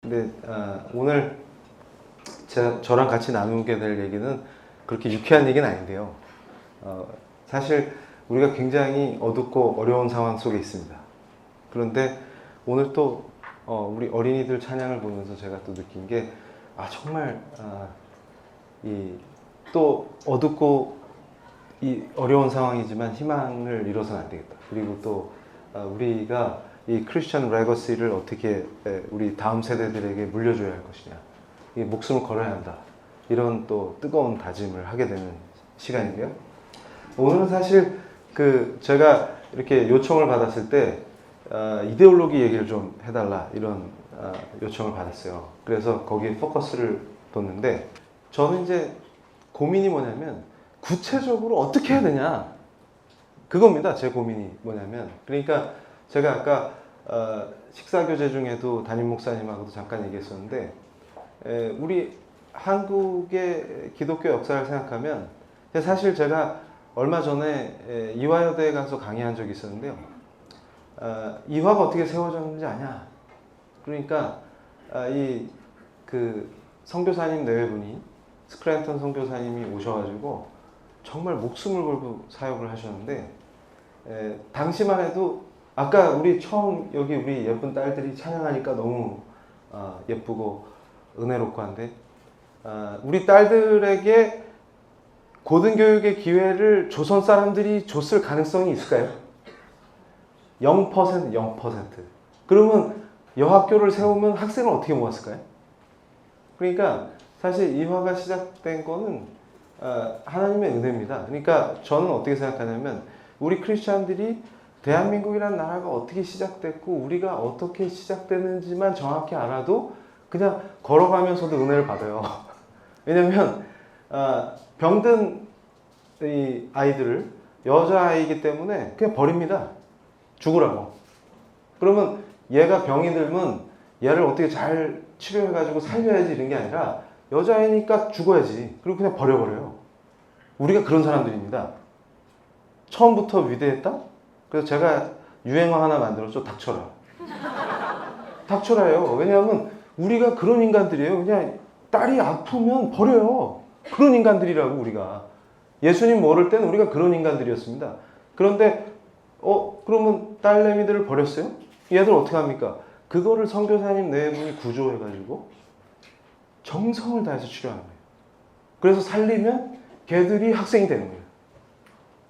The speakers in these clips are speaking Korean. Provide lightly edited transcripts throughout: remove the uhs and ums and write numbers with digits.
근데 오늘 저랑 같이 나누게 될 얘기는 그렇게 유쾌한 얘기는 아닌데요. 사실 우리가 굉장히 어둡고 어려운 상황 속에 있습니다. 그런데 오늘 또 우리 어린이들 찬양을 보면서 제가 또 느낀 게 정말 또 어둡고 이 어려운 상황이지만 희망을 잃어서는 안 되겠다. 그리고 또 우리가 이 크리스천 레거시를 어떻게 우리 다음 세대들에게 물려줘야 할 것이냐, 이 목숨을 걸어야 한다, 이런 또 뜨거운 다짐을 하게 되는 시간인데요. 오늘은 사실 제가 이렇게 요청을 받았을 때 이데올로기 얘기를 좀 해달라, 이런 요청을 받았어요. 그래서 거기에 포커스를 뒀는데, 저는 이제 고민이 뭐냐면 구체적으로 어떻게 해야 되냐, 그겁니다. 제 고민이 뭐냐면, 그러니까 제가 아까 식사교제 중에도 담임 목사님하고도 잠깐 얘기했었는데, 우리 한국의 기독교 역사를 생각하면, 사실 제가 얼마 전에 이화여대에 가서 강의한 적이 있었는데요. 이화가 어떻게 세워졌는지 아냐? 그러니까 선교사님 내외분이, 스크랜턴 선교사님이 오셔가지고 정말 목숨을 걸고 사역을 하셨는데, 당시만 해도 아까 우리 처음 여기 우리 예쁜 딸들이 찬양하니까 너무 예쁘고 은혜롭고 한데, 우리 딸들에게 고등교육의 기회를 조선 사람들이 줬을 가능성이 있을까요? 0%, 0%. 그러면 여학교를 세우면 학생을 어떻게 모았을까요? 그러니까 사실 이화가 시작된 거는 하나님의 은혜입니다. 그러니까 저는 어떻게 생각하냐면, 우리 크리스찬들이 대한민국이라는 나라가 어떻게 시작됐고 우리가 어떻게 시작되는지만 정확히 알아도 그냥 걸어가면서도 은혜를 받아요. 왜냐면 병든 이 아이들을, 여자아이이기 때문에 그냥 버립니다. 죽으라고. 그러면 얘가 병이 들면 얘를 어떻게 잘 치료해가지고 살려야지, 이런 게 아니라 여자아이니까 죽어야지. 그리고 그냥 버려버려요. 우리가 그런 사람들입니다. 처음부터 위대했다? 그래서 제가 유행어 하나 만들었죠. 닥쳐라. 닥쳐라예요. 왜냐하면 우리가 그런 인간들이에요. 그냥 딸이 아프면 버려요. 그런 인간들이라고, 우리가. 예수님 모를 때는 우리가 그런 인간들이었습니다. 그런데 그러면 딸내미들을 버렸어요? 얘들 어떻게 합니까? 그거를 선교사님 네 분이 구조해가지고 정성을 다해서 치료하는 거예요. 그래서 살리면 걔들이 학생이 되는 거예요.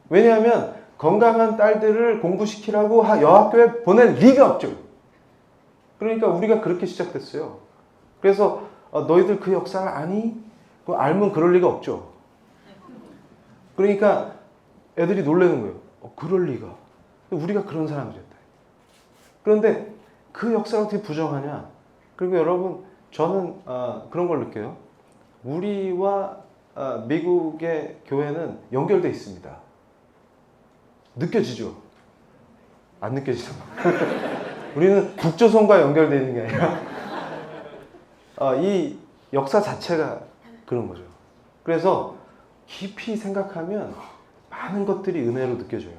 왜냐하면 건강한 딸들을 공부시키라고 여학교에 보낼 리가 없죠. 그러니까 우리가 그렇게 시작됐어요. 그래서 너희들 그 역사를 아니? 알면 그럴 리가 없죠. 그러니까 애들이 놀라는 거예요. 그럴 리가. 우리가 그런 사람들이었다. 그런데 그 역사를 어떻게 부정하냐? 그리고 여러분, 저는 그런 걸 느껴요. 우리와 미국의 교회는 연결되어 있습니다. 느껴지죠? 안 느껴지죠? 우리는 북조선과 연결되어 있는 게 아니라 이 역사 자체가 그런 거죠. 그래서 깊이 생각하면 많은 것들이 은혜로 느껴져요.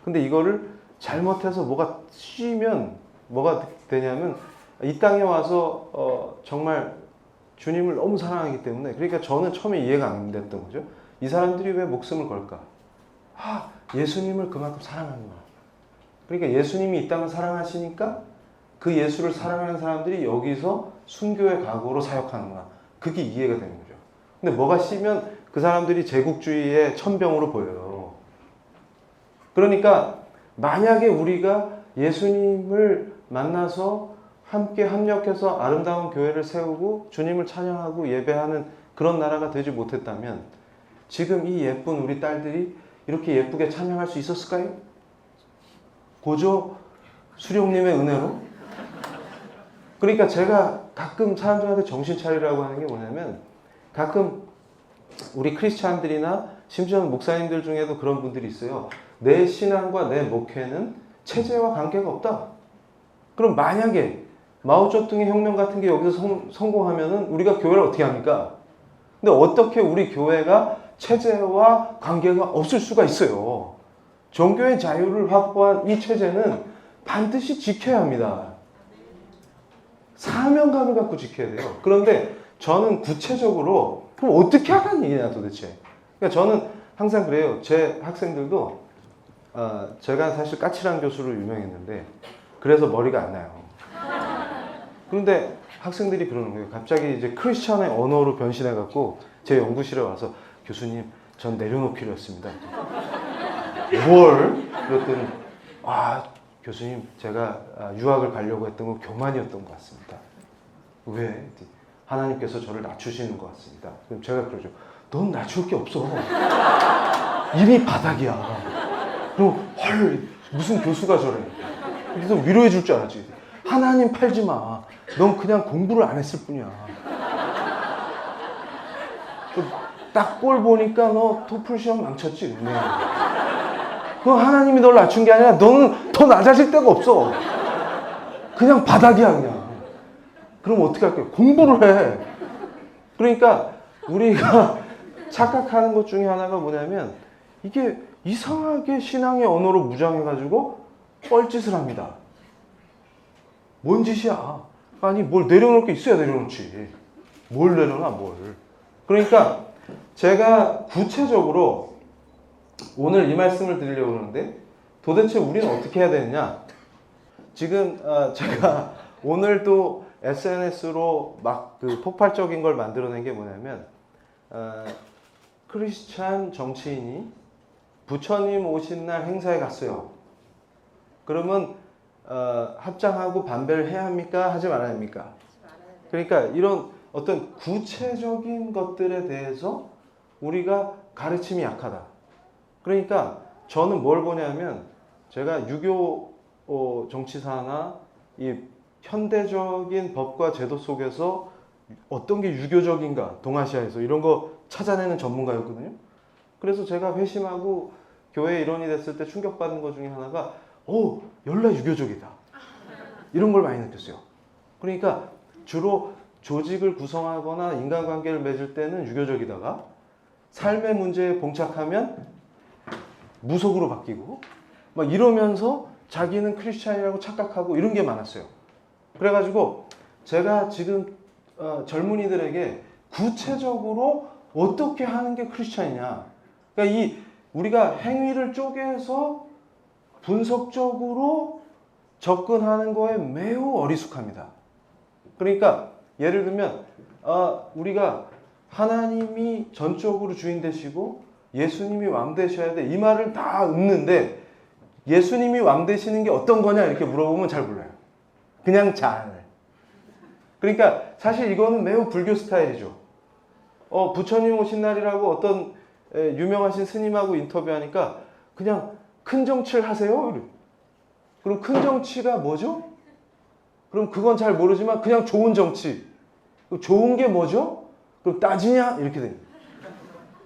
근데 이거를 잘못해서 뭐가 씌면 뭐가 되냐면, 이 땅에 와서 정말 주님을 너무 사랑하기 때문에, 그러니까 저는 처음에 이해가 안 됐던 거죠. 이 사람들이 왜 목숨을 걸까? 예수님을 그만큼 사랑하는구나. 그러니까 예수님이 이 땅을 사랑하시니까 그 예수를 사랑하는 사람들이 여기서 순교의 각오로 사역하는구나. 그게 이해가 되는 거죠. 근데 뭐가 씌면 그 사람들이 제국주의의 천병으로 보여요. 그러니까 만약에 우리가 예수님을 만나서 함께 합력해서 아름다운 교회를 세우고 주님을 찬양하고 예배하는 그런 나라가 되지 못했다면, 지금 이 예쁜 우리 딸들이 이렇게 예쁘게 찬양할 수 있었을까요? 고조 수룡님의 은혜로? 그러니까 제가 가끔 사람들한테 정신 차리라고 하는 게 뭐냐면, 가끔 우리 크리스찬들이나 심지어 목사님들 중에도 그런 분들이 있어요. 내 신앙과 내 목회는 체제와 관계가 없다. 그럼 만약에 마오쩌둥의 혁명 같은 게 여기서 성공하면은 우리가 교회를 어떻게 합니까? 근데 어떻게 우리 교회가 체제와 관계가 없을 수가 있어요? 종교의 자유를 확보한 이 체제는 반드시 지켜야 합니다. 사명감을 갖고 지켜야 돼요. 그런데 저는 구체적으로 그럼 어떻게 하라는 얘기냐 도대체. 그러니까 저는 항상 그래요. 제 학생들도 제가 사실 까칠한 교수로 유명했는데 그래서 머리가 안 나요. 그런데 학생들이 그러는 거예요. 갑자기 이제 크리스천의 언어로 변신해갖고 제 연구실에 와서 교수님 전 내려놓기로 했습니다. 뭘? 그랬더니 교수님 제가 유학을 가려고 했던 건 교만이었던 것 같습니다. 왜? 하나님께서 저를 낮추시는 것 같습니다. 그럼 제가 그러죠. 넌 낮출 게 없어. 이미 바닥이야. 그럼 헐 무슨 교수가 저래. 그래서 위로해 줄 줄 알았지. 하나님 팔지 마. 넌 그냥 공부를 안 했을 뿐이야. 딱 꼴 보니까 너 토플 시험 망쳤지. 네. 그 하나님이 널 낮춘 게 아니라 너는 더 낮아질 데가 없어. 그냥 바닥이야 그냥. 그럼 어떻게 할게요? 공부를 해. 그러니까 우리가 착각하는 것 중에 하나가 뭐냐면 이게 이상하게 신앙의 언어로 무장해가지고 뻘짓을 합니다. 뭔 짓이야? 아니 뭘 내려놓을 게 있어야 내려놓지. 뭘 내려놔 뭘. 그러니까 제가 구체적으로 오늘 이 말씀을 드리려고 하는데 도대체 우리는 어떻게 해야 되느냐. 지금 제가 오늘도 SNS로 막 그 폭발적인 걸 만들어낸 게 뭐냐면 크리스찬 정치인이 부처님 오신 날 행사에 갔어요. 그러면 합장하고 반배를 해야 합니까? 하지 말아야 합니까? 그러니까 이런 어떤 구체적인 것들에 대해서 우리가 가르침이 약하다. 그러니까 저는 뭘 보냐면 제가 유교 정치사나 이 현대적인 법과 제도 속에서 어떤 게 유교적인가 동아시아에서 이런 거 찾아내는 전문가였거든요. 그래서 제가 회심하고 교회 일원이 됐을 때 충격받는 것 중에 하나가 연락 유교적이다. 이런 걸 많이 느꼈어요. 그러니까 주로 조직을 구성하거나 인간관계를 맺을 때는 유교적이다가 삶의 문제에 봉착하면 무속으로 바뀌고 막 이러면서 자기는 크리스찬이라고 착각하고 이런 게 많았어요. 그래가지고 제가 지금 젊은이들에게 구체적으로 어떻게 하는 게 크리스찬이냐. 그러니까 우리가 행위를 쪼개서 분석적으로 접근하는 거에 매우 어리숙합니다. 그러니까 예를 들면 우리가 하나님이 전적으로 주인 되시고 예수님이 왕 되셔야 돼. 이 말을 다 읊는데 예수님이 왕 되시는 게 어떤 거냐 이렇게 물어보면 잘 몰라요. 그냥 잘. 그러니까 사실 이거는 매우 불교 스타일이죠. 부처님 오신 날이라고 어떤 유명하신 스님하고 인터뷰하니까 그냥 큰 정치를 하세요. 그럼 큰 정치가 뭐죠? 그럼 그건 잘 모르지만 그냥 좋은 정치. 좋은 게 뭐죠? 그럼 따지냐? 이렇게 됩니다.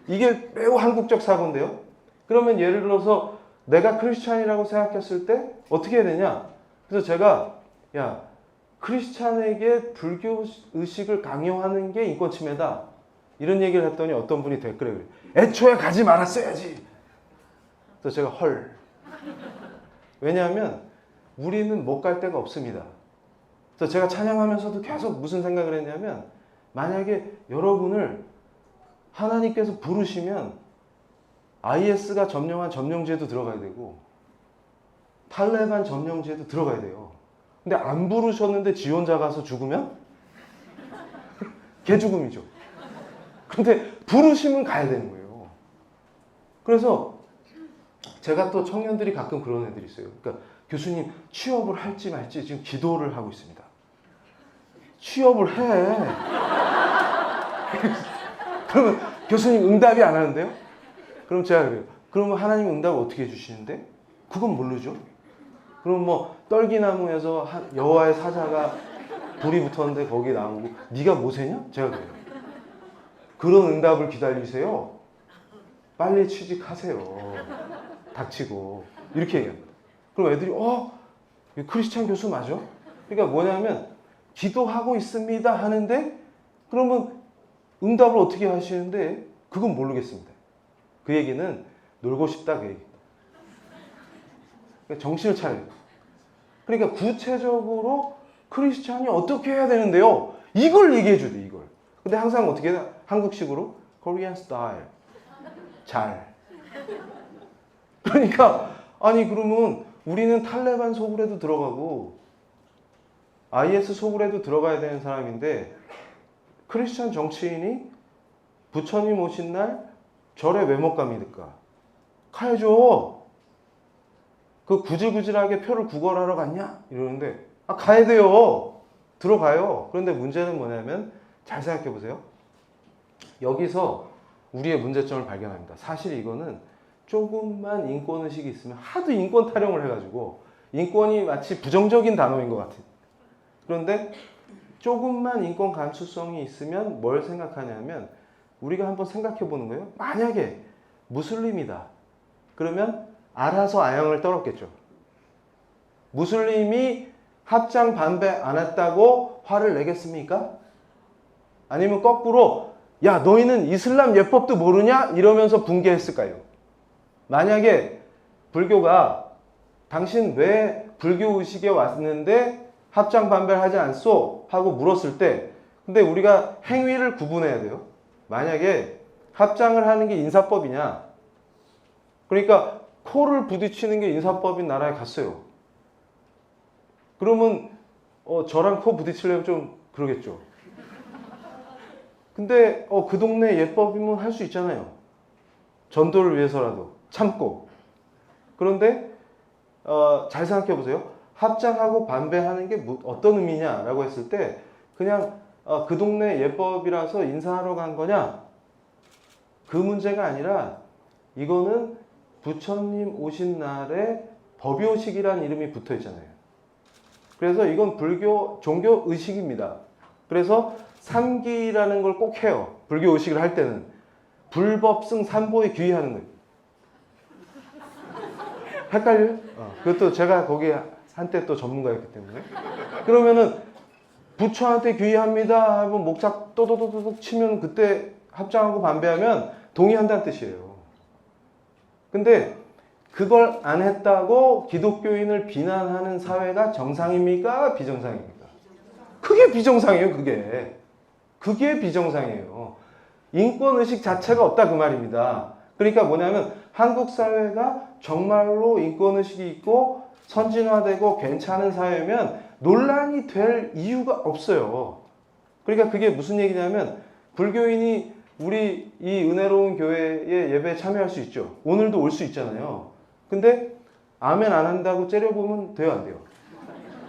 이게 매우 한국적 사고인데요. 그러면 예를 들어서 내가 크리스찬이라고 생각했을 때 어떻게 해야 되냐? 그래서 제가 크리스찬에게 불교 의식을 강요하는 게 인권 침해다. 이런 얘기를 했더니 어떤 분이 댓글에 그래요. 애초에 가지 말았어야지. 그래서 제가 헐. 왜냐하면 우리는 못 갈 데가 없습니다. 그래서 제가 찬양하면서도 계속 무슨 생각을 했냐면 만약에 여러분을 하나님께서 부르시면 IS가 점령한 점령지에도 들어가야 되고 탈레반 점령지에도 들어가야 돼요. 근데 안 부르셨는데 지 혼자 가서 죽으면 개죽음이죠. 근데 부르시면 가야 되는 거예요. 그래서 제가 또 청년들이 가끔 그런 애들이 있어요. 그러니까 교수님 취업을 할지 말지 지금 기도를 하고 있습니다. 취업을 해. 그러면 교수님 응답이 안 하는데요? 그럼 제가 그래요. 그러면 하나님 응답을 어떻게 해주시는데? 그건 모르죠. 그럼 뭐 떨기나무에서 여호와의 사자가 불이 붙었는데 거기 나오고 네가 모세냐? 제가 그래요. 그런 응답을 기다리세요. 빨리 취직하세요. 닥치고 이렇게 얘기합니다. 그럼 애들이 크리스찬 교수 맞아? 그러니까 뭐냐면 기도하고 있습니다 하는데 그러면 응답을 어떻게 하시는데 그건 모르겠습니다. 그 얘기는 놀고 싶다 그 얘기입니다. 그러니까 정신을 차려요. 그러니까 구체적으로 크리스찬이 어떻게 해야 되는데요? 이걸 얘기해 줘야 돼, 이걸. 근데 항상 어떻게 해? 한국식으로 Korean style. 잘. 그러니까 아니 그러면 우리는 탈레반 속으로도 들어가고 IS 속으로도 들어가야 되는 사람인데 크리스찬 정치인이 부처님 오신 날 절에 왜 못 갑니까? 가야죠. 그 구질구질하게 표를 구걸하러 갔냐? 이러는데 아 가야 돼요. 들어가요. 그런데 문제는 뭐냐면 잘 생각해 보세요. 여기서 우리의 문제점을 발견합니다. 사실 이거는 조금만 인권의식이 있으면 하도 인권 타령을 해가지고 인권이 마치 부정적인 단어인 것 같아요. 그런데 조금만 인권 감수성이 있으면 뭘 생각하냐면 우리가 한번 생각해 보는 거예요. 만약에 무슬림이다. 그러면 알아서 아양을 떨었겠죠. 무슬림이 합장 반배 안 했다고 화를 내겠습니까? 아니면 거꾸로 야 너희는 이슬람 예법도 모르냐? 이러면서 붕괴했을까요? 만약에 불교가 당신 왜 불교 의식에 왔는데 합장 반배를 하지 않소? 하고 물었을 때 근데 우리가 행위를 구분해야 돼요. 만약에 합장을 하는 게 인사법이냐? 그러니까 코를 부딪히는 게 인사법인 나라에 갔어요. 그러면 저랑 코 부딪히려면 좀 그러겠죠. 근데 그 동네 예법이면 할 수 있잖아요. 전도를 위해서라도 참고. 그런데 잘 생각해 보세요. 합장하고 반배하는 게 어떤 의미냐라고 했을 때 그냥 그 동네 예법이라서 인사하러 간 거냐? 그 문제가 아니라 이거는 부처님 오신 날에 법요식이라는 이름이 붙어 있잖아요. 그래서 이건 불교 종교 의식입니다. 그래서 삼기라는 걸 꼭 해요. 불교 의식을 할 때는 불법승 삼보에 귀의하는 거예요. 헷갈려요? 그것도 제가 거기 한때 또 전문가였기 때문에. 그러면은 부처한테 귀의합니다 하면 목작 또도도도독 치면 그때 합장하고 반배하면 동의한다는 뜻이에요. 근데 그걸 안 했다고 기독교인을 비난하는 사회가 정상입니까? 비정상입니까? 그게 비정상이에요, 그게. 그게 비정상이에요. 인권의식 자체가 없다 그 말입니다. 그러니까 뭐냐면 한국 사회가 정말로 인권의식이 있고 선진화되고 괜찮은 사회면 논란이 될 이유가 없어요. 그러니까 그게 무슨 얘기냐면 불교인이 우리 이 은혜로운 교회에 예배에 참여할 수 있죠. 오늘도 올 수 있잖아요. 근데 아멘 안 한다고 째려보면 돼요, 안 돼요?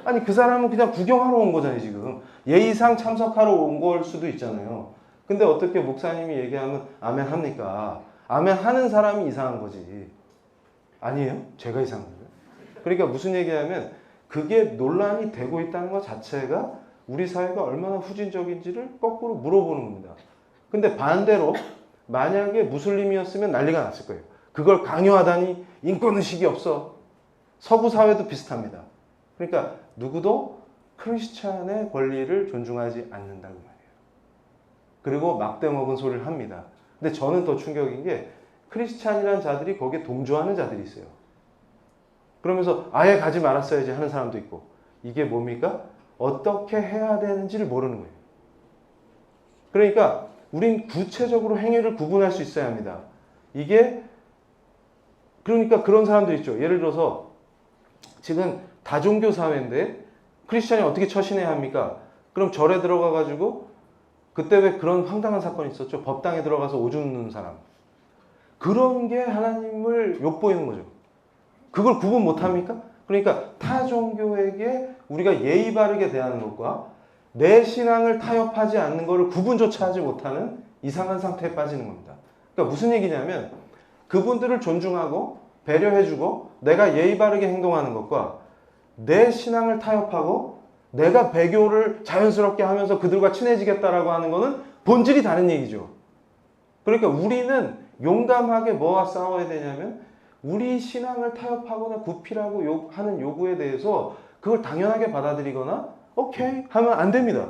아니 그 사람은 그냥 구경하러 온 거잖아요, 지금. 예의상 참석하러 온 걸 수도 있잖아요. 근데 어떻게 목사님이 얘기하면 아멘 합니까? 아멘 하는 사람이 이상한 거지. 아니에요? 제가 이상한 거예요. 그러니까 무슨 얘기냐면 그게 논란이 되고 있다는 것 자체가 우리 사회가 얼마나 후진적인지를 거꾸로 물어보는 겁니다. 근데 반대로 만약에 무슬림이었으면 난리가 났을 거예요. 그걸 강요하다니 인권의식이 없어. 서구 사회도 비슷합니다. 그러니까 누구도 크리스찬의 권리를 존중하지 않는다고 말이에요. 그리고 막대 먹은 소리를 합니다. 근데 저는 더 충격인 게 크리스찬이라는 자들이 거기에 동조하는 자들이 있어요. 그러면서 아예 가지 말았어야지 하는 사람도 있고 이게 뭡니까? 어떻게 해야 되는지를 모르는 거예요. 그러니까 우린 구체적으로 행위를 구분할 수 있어야 합니다. 이게 그러니까 그런 사람들 있죠. 예를 들어서 지금 다종교 사회인데 크리스찬이 어떻게 처신해야 합니까? 그럼 절에 들어가 가지고 그때 왜 그런 황당한 사건이 있었죠? 법당에 들어가서 오줌 누는 사람. 그런 게 하나님을 욕보이는 거죠. 그걸 구분 못합니까? 그러니까 타 종교에게 우리가 예의 바르게 대하는 것과 내 신앙을 타협하지 않는 것을 구분조차 하지 못하는 이상한 상태에 빠지는 겁니다. 그러니까 무슨 얘기냐면 그분들을 존중하고 배려해주고 내가 예의 바르게 행동하는 것과 내 신앙을 타협하고 내가 배교를 자연스럽게 하면서 그들과 친해지겠다라고 하는 것은 본질이 다른 얘기죠. 그러니까 우리는 용감하게 뭐와 싸워야 되냐면 우리 신앙을 타협하거나 구피라고 하는 요구에 대해서 그걸 당연하게 받아들이거나 오케이 하면 안 됩니다.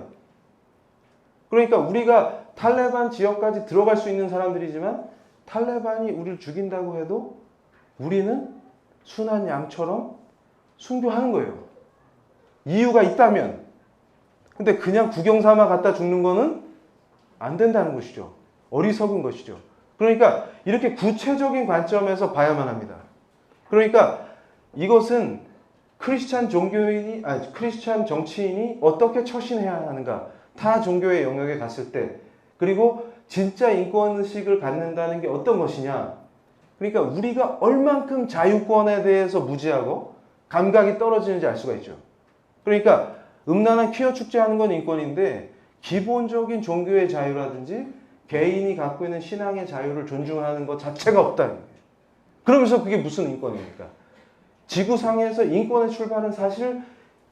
그러니까 우리가 탈레반 지역까지 들어갈 수 있는 사람들이지만 탈레반이 우리를 죽인다고 해도 우리는 순한 양처럼 순교하는 거예요. 이유가 있다면. 근데 그냥 구경 삼아 갖다 죽는 거는 안 된다는 것이죠. 어리석은 것이죠. 그러니까 이렇게 구체적인 관점에서 봐야만 합니다. 그러니까 이것은 크리스찬 종교인이, 아니, 크리스찬 정치인이 어떻게 처신해야 하는가. 타 종교의 영역에 갔을 때. 그리고 진짜 인권의식을 갖는다는 게 어떤 것이냐. 그러니까 우리가 얼만큼 자유권에 대해서 무지하고 감각이 떨어지는지 알 수가 있죠. 그러니까 음란한 퀴어 축제하는 건 인권인데 기본적인 종교의 자유라든지 개인이 갖고 있는 신앙의 자유를 존중하는 것 자체가 없다는 거예요. 그러면서 그게 무슨 인권입니까? 지구상에서 인권의 출발은 사실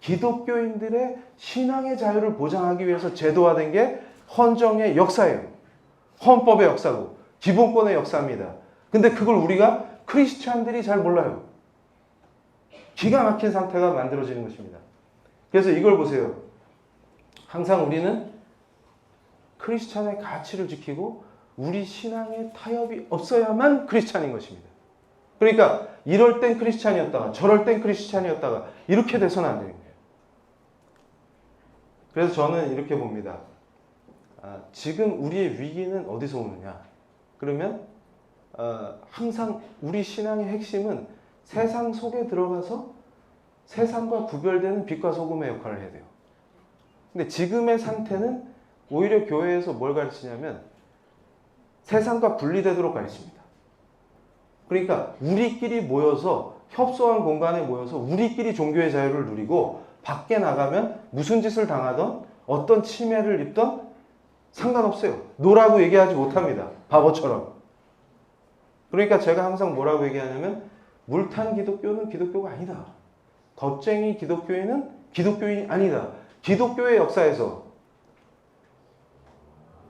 기독교인들의 신앙의 자유를 보장하기 위해서 제도화된 게 헌정의 역사예요. 헌법의 역사고 기본권의 역사입니다. 근데 그걸 우리가 크리스찬들이 잘 몰라요. 기가 막힌 상태가 만들어지는 것입니다. 그래서 이걸 보세요. 항상 우리는 크리스찬의 가치를 지키고 우리 신앙에 타협이 없어야만 크리스찬인 것입니다. 그러니까 이럴 땐 크리스찬이었다가 저럴 땐 크리스찬이었다가 이렇게 돼서는 안 되는 거예요. 그래서 저는 이렇게 봅니다. 지금 우리의 위기는 어디서 오느냐? 그러면 항상 우리 신앙의 핵심은 세상 속에 들어가서 세상과 구별되는 빛과 소금의 역할을 해야 돼요. 근데 지금의 상태는 오히려 교회에서 뭘 가르치냐면 세상과 분리되도록 가르칩니다. 그러니까 우리끼리 모여서 협소한 공간에 모여서 우리끼리 종교의 자유를 누리고 밖에 나가면 무슨 짓을 당하던 어떤 침해를 입던 상관없어요. 노라고 얘기하지 못합니다. 바보처럼. 그러니까 제가 항상 뭐라고 얘기하냐면 물탄 기독교는 기독교가 아니다. 겁쟁이 기독교인은 기독교인이 아니다. 기독교의 역사에서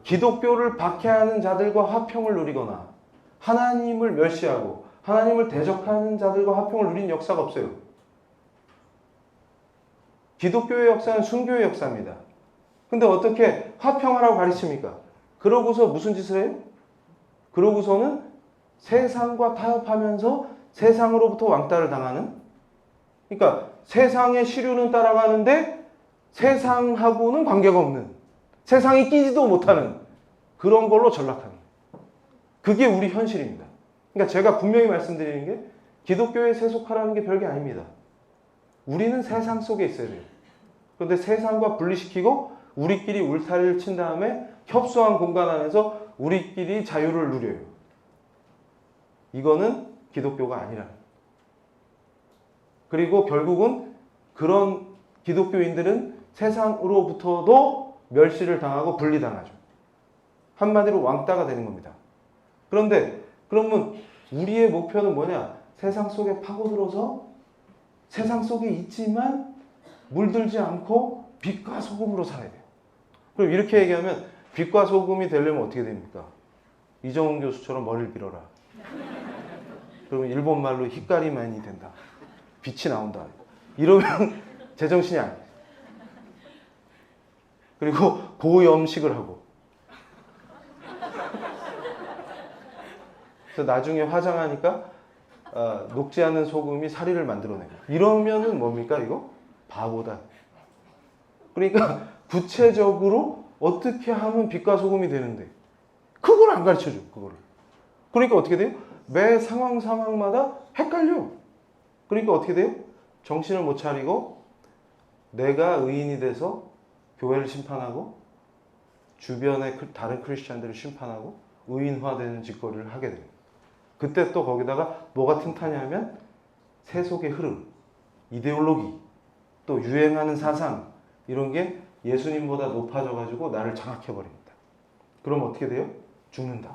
기독교를 박해하는 자들과 화평을 누리거나 하나님을 멸시하고 하나님을 대적하는 자들과 화평을 누린 역사가 없어요. 기독교의 역사는 순교의 역사입니다. 근데 어떻게 화평하라고 가르칩니까? 그러고서 무슨 짓을 해요? 그러고서는 세상과 타협하면서 세상으로부터 왕따를 당하는, 그러니까 세상의 시류는 따라가는데 세상하고는 관계가 없는, 세상이 끼지도 못하는 그런 걸로 전락하는, 그게 우리 현실입니다. 그러니까 제가 분명히 말씀드리는 게 기독교에 세속하라는 게 별게 아닙니다. 우리는 세상 속에 있어야 돼요. 그런데 세상과 분리시키고 우리끼리 울타리를 친 다음에 협소한 공간 안에서 우리끼리 자유를 누려요. 이거는 기독교가 아니라. 그리고 결국은 그런 기독교인들은 세상으로부터도 멸시를 당하고 분리당하죠. 한마디로 왕따가 되는 겁니다. 그런데 그러면 우리의 목표는 뭐냐? 세상 속에 파고들어서 세상 속에 있지만 물들지 않고 빛과 소금으로 살아야 돼요. 그럼 이렇게 얘기하면 빛과 소금이 되려면 어떻게 됩니까? 이정훈 교수처럼 머리를 밀어라. 그러면 일본말로 히카리만이 된다. 빛이 나온다. 이러면 제정신이 아니에요. 그리고 고염식을 하고. 그래서 나중에 화장하니까 녹지 않은 소금이 사리를 만들어내고. 이러면은 뭡니까 이거? 바보다. 그러니까 구체적으로 어떻게 하면 빛과 소금이 되는데 그걸 안 가르쳐줘. 그거를. 그러니까 어떻게 돼요? 매 상황마다 헷갈려. 그러니까 어떻게 돼요? 정신을 못 차리고 내가 의인이 돼서 교회를 심판하고 주변의 다른 크리스찬들을 심판하고 의인화되는 짓거리를 하게 됩니다. 그때 또 거기다가 뭐가 틈타냐면 세속의 흐름, 이데올로기, 또 유행하는 사상 이런 게 예수님보다 높아져가지고 나를 장악해버립니다. 그럼 어떻게 돼요? 죽는다.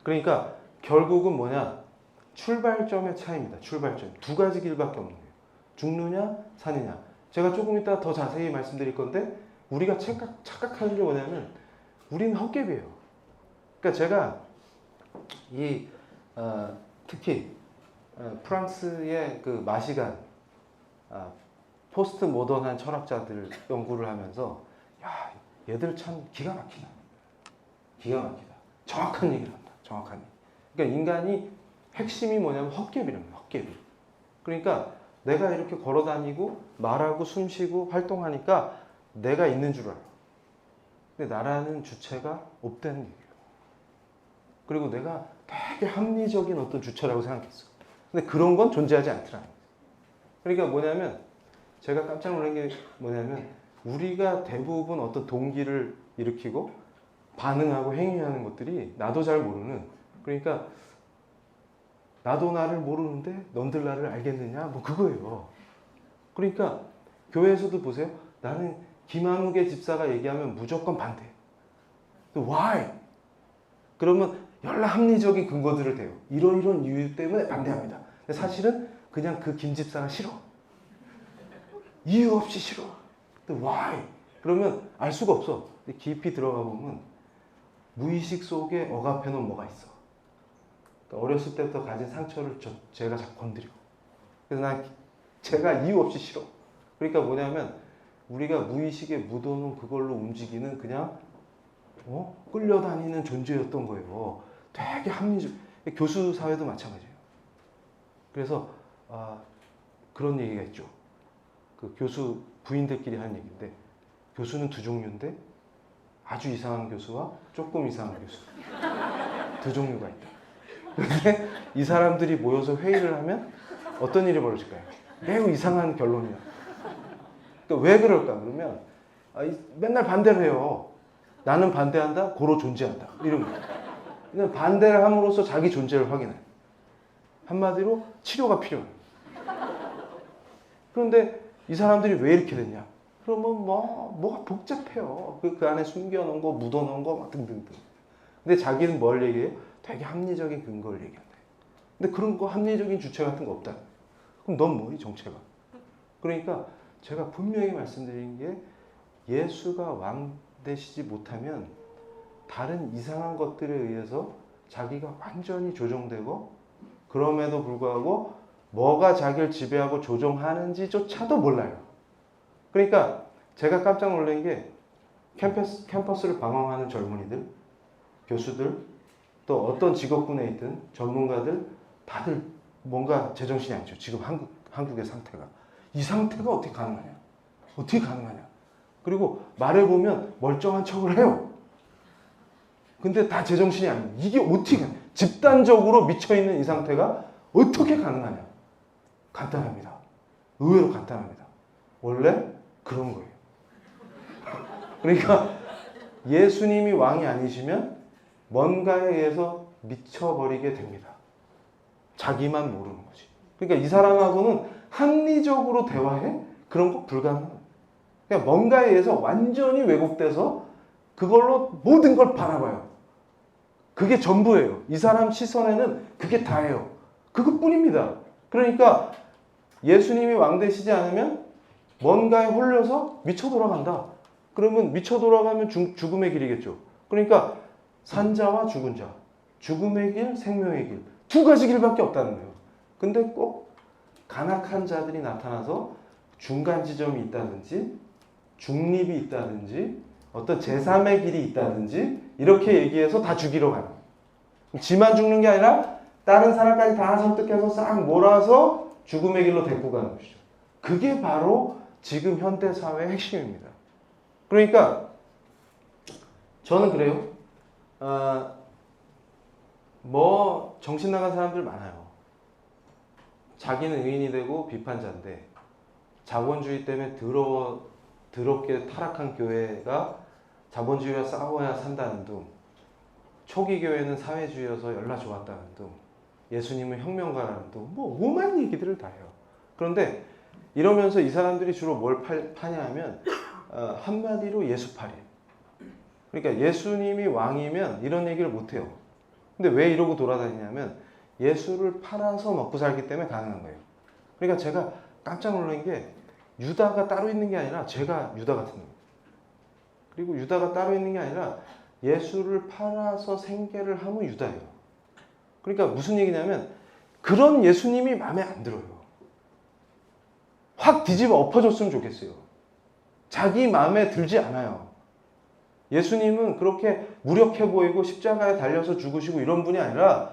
그러니까 결국은 뭐냐? 출발점의 차이입니다. 출발점. 두 가지 길밖에 없는 거예요. 죽느냐 사느냐. 제가 조금 이따 더 자세히 말씀드릴 건데 우리가 착각하는 게 뭐냐면 우리는 헛개비예요. 그러니까 제가 특히 프랑스의 그 마시간 포스트 모던한 철학자들 연구를 하면서 야 얘들 참 기가 막히다. 기가 막히다. 정확한 얘기를 한다. 정확한 얘기. 그러니까 인간이 핵심이 뭐냐면 헛개비라는 거예요. 헛개비. 그러니까 내가 이렇게 걸어다니고 말하고 숨쉬고 활동하니까 내가 있는 줄 알아. 근데 나라는 주체가 없다는 얘기예요. 그리고 내가 되게 합리적인 어떤 주체라고 생각했어. 근데 그런 건 존재하지 않더라는 거예요. 그러니까 뭐냐면 제가 깜짝 놀란 게 뭐냐면 우리가 대부분 어떤 동기를 일으키고 반응하고 행위하는 것들이 나도 잘 모르는, 그러니까 나도 나를 모르는데 넌들 나를 알겠느냐 뭐 그거예요. 그러니까 교회에서도 보세요. 나는 김한욱의 집사가 얘기하면 무조건 반대. Why? 그러면 여러 합리적인 근거들을 대요. 이런 이유 때문에 반대합니다. 근데 사실은 그냥 그 김 집사가 싫어. 이유 없이 싫어. 근데 why? 그러면 알 수가 없어. 근데 깊이 들어가 보면 무의식 속에 억압해 놓은 뭐가 있어. 그러니까 어렸을 때부터 가진 상처를 제가 자꾸 건드려. 그래서 난 제가 이유 없이 싫어. 그러니까 뭐냐면 우리가 무의식에 묻어놓은 그걸로 움직이는 그냥 끌려다니는 존재였던 거예요. 되게 합리적. 교수 사회도 마찬가지예요. 그래서 그런 얘기가 있죠. 그 교수 부인들끼리 하는 얘기인데 교수는 두 종류인데 아주 이상한 교수와 조금 이상한 교수 두 종류가 있다. 그런데 이 사람들이 모여서 회의를 하면 어떤 일이 벌어질까요? 매우 이상한 결론이야. 그러니까 왜 그럴까? 그러면 맨날 반대를 해요. 나는 반대한다, 고로 존재한다. 이런 거예요. 그냥 반대를 함으로써 자기 존재를 확인해요. 한마디로 치료가 필요해요. 그런데 이 사람들이 왜 이렇게 됐냐? 그러면 뭐가 복잡해요. 그 안에 숨겨놓은 거, 묻어놓은 거, 막 등등등. 근데 자기는 뭘 얘기해요? 되게 합리적인 근거를 얘기한다. 근데 그런 거 합리적인 주체 같은 거 없다. 그럼 넌 뭐니, 정체가? 그러니까 제가 분명히 말씀드린 게 예수가 왕 되시지 못하면 다른 이상한 것들에 의해서 자기가 완전히 조종되고 그럼에도 불구하고 뭐가 자기를 지배하고 조종하는지조차도 몰라요. 그러니까 제가 깜짝 놀란 게 캠퍼스를 방황하는 젊은이들, 교수들, 또 어떤 직업군에 있든 전문가들 다들 뭔가 제정신이 아니죠. 지금 한국의 상태가. 이 상태가 어떻게 가능하냐? 어떻게 가능하냐? 그리고 말해보면 멀쩡한 척을 해요. 근데 다 제정신이 아니에요. 이게 어떻게 가능해요? 집단적으로 미쳐있는 이 상태가 어떻게 가능하냐? 간단합니다. 의외로 간단합니다. 원래 그런 거예요. 그러니까 예수님이 왕이 아니시면 뭔가에 의해서 미쳐버리게 됩니다. 자기만 모르는 거지. 그러니까 이 사람하고는 합리적으로 대화해? 그런 거 불가능해요. 그냥 뭔가에 의해서 완전히 왜곡돼서 그걸로 모든 걸 바라봐요. 그게 전부예요. 이 사람 시선에는 그게 다예요. 그것뿐입니다. 그러니까 예수님이 왕 되시지 않으면 뭔가에 홀려서 미쳐 돌아간다. 그러면 미쳐 돌아가면 죽음의 길이겠죠. 그러니까 산자와 죽은 자, 죽음의 길, 생명의 길, 두 가지 길밖에 없다는 거예요. 근데 꼭 간악한 자들이 나타나서 중간 지점이 있다든지 중립이 있다든지 어떤 제3의 길이 있다든지 이렇게 얘기해서 다 죽이러 가는 거예요. 지만 죽는 게 아니라 다른 사람까지 다 설득해서 싹 몰아서 죽음의 길로 데리고 가는 것이죠. 그게 바로 지금 현대사회의 핵심입니다. 그러니까 저는 그래요. 정신 나간 사람들 많아요. 자기는 의인이 되고 비판자인데 자본주의 때문에 더럽게 타락한 교회가 자본주의와 싸워야 산다는 둥, 초기 교회는 사회주의여서 열나 좋았다는 둥, 예수님은 혁명가라는 둥, 오만 얘기들을 다 해요. 그런데 이러면서 이 사람들이 주로 뭘 파냐 하면 한마디로 예수팔이에요. 그러니까 예수님이 왕이면 이런 얘기를 못해요. 근데 왜 이러고 돌아다니냐면 예수를 팔아서 먹고 살기 때문에 가능한 거예요. 그러니까 제가 깜짝 놀란 게 유다가 따로 있는 게 아니라 제가 유다 같은 놈. 그리고 유다가 따로 있는 게 아니라 예수를 팔아서 생계를 하면 유다예요. 그러니까 무슨 얘기냐면 그런 예수님이 마음에 안 들어요. 확 뒤집어 엎어졌으면 좋겠어요. 자기 마음에 들지 않아요. 예수님은 그렇게 무력해 보이고 십자가에 달려서 죽으시고 이런 분이 아니라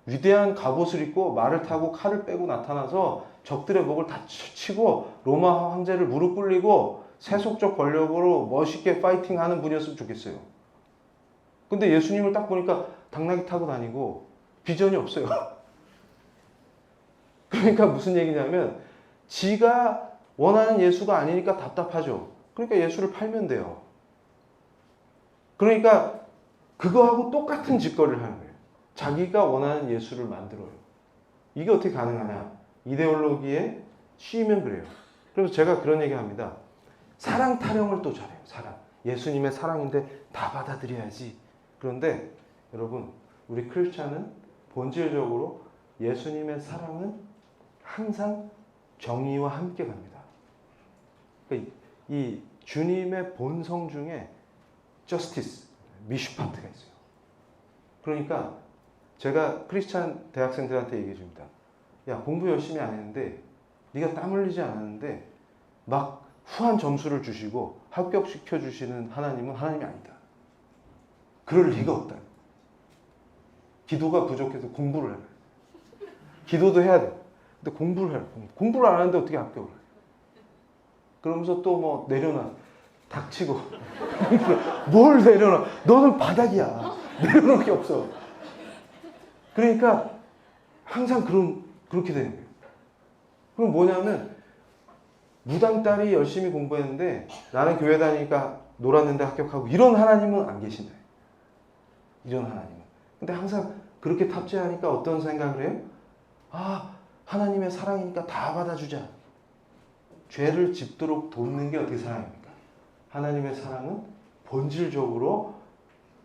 위대한 갑옷을 입고 말을 타고 칼을 빼고 나타나서 적들의 목을 다 치고 로마 황제를 무릎 꿇리고 세속적 권력으로 멋있게 파이팅하는 분이었으면 좋겠어요. 근데 예수님을 딱 보니까 당나귀 타고 다니고 비전이 없어요. 그러니까 무슨 얘기냐면 지가 원하는 예수가 아니니까 답답하죠. 그러니까 예수를 팔면 돼요. 그러니까 그거하고 똑같은 짓거리를 하는 거예요. 자기가 원하는 예수를 만들어요. 이게 어떻게 가능하냐? 이데올로기에 씌이면 그래요. 그래서 제가 그런 얘기 합니다. 사랑 타령을 또 잘해요. 사랑. 예수님의 사랑인데 다 받아들여야지. 그런데 여러분, 우리 크리스찬은 본질적으로 예수님의 사랑은 항상 정의와 함께 갑니다. 그러니까 이 주님의 본성 중에 justice, 미슈파트가 있어요. 그러니까 제가 크리스찬 대학생들한테 얘기해 줍니다. 야, 공부 열심히 안 했는데 네가 땀 흘리지 않았는데 막 후한 점수를 주시고 합격시켜 주시는 하나님은 하나님이 아니다. 그럴 리가 없다. 기도가 부족해서 공부를 해라. 기도도 해야 돼. 근데 공부를 해라. 공부를 안 하는데 어떻게 합격을 해? 그러면서 또 뭐 내려놔. 닥치고. 뭘 내려놔. 너는 바닥이야. 내려놓을 게 없어. 그러니까 항상 그렇게 되는 거예요. 그럼 뭐냐면 무당딸이 열심히 공부했는데 나는 교회 다니니까 놀았는데 합격하고 이런 하나님은 안 계신다. 이런 하나님은. 근데 항상 그렇게 탑재하니까 어떤 생각을 해요? 아, 하나님의 사랑이니까 다 받아주자. 죄를 짓도록 돕는 게 어떻게 사랑입니까? 하나님의 사랑은 본질적으로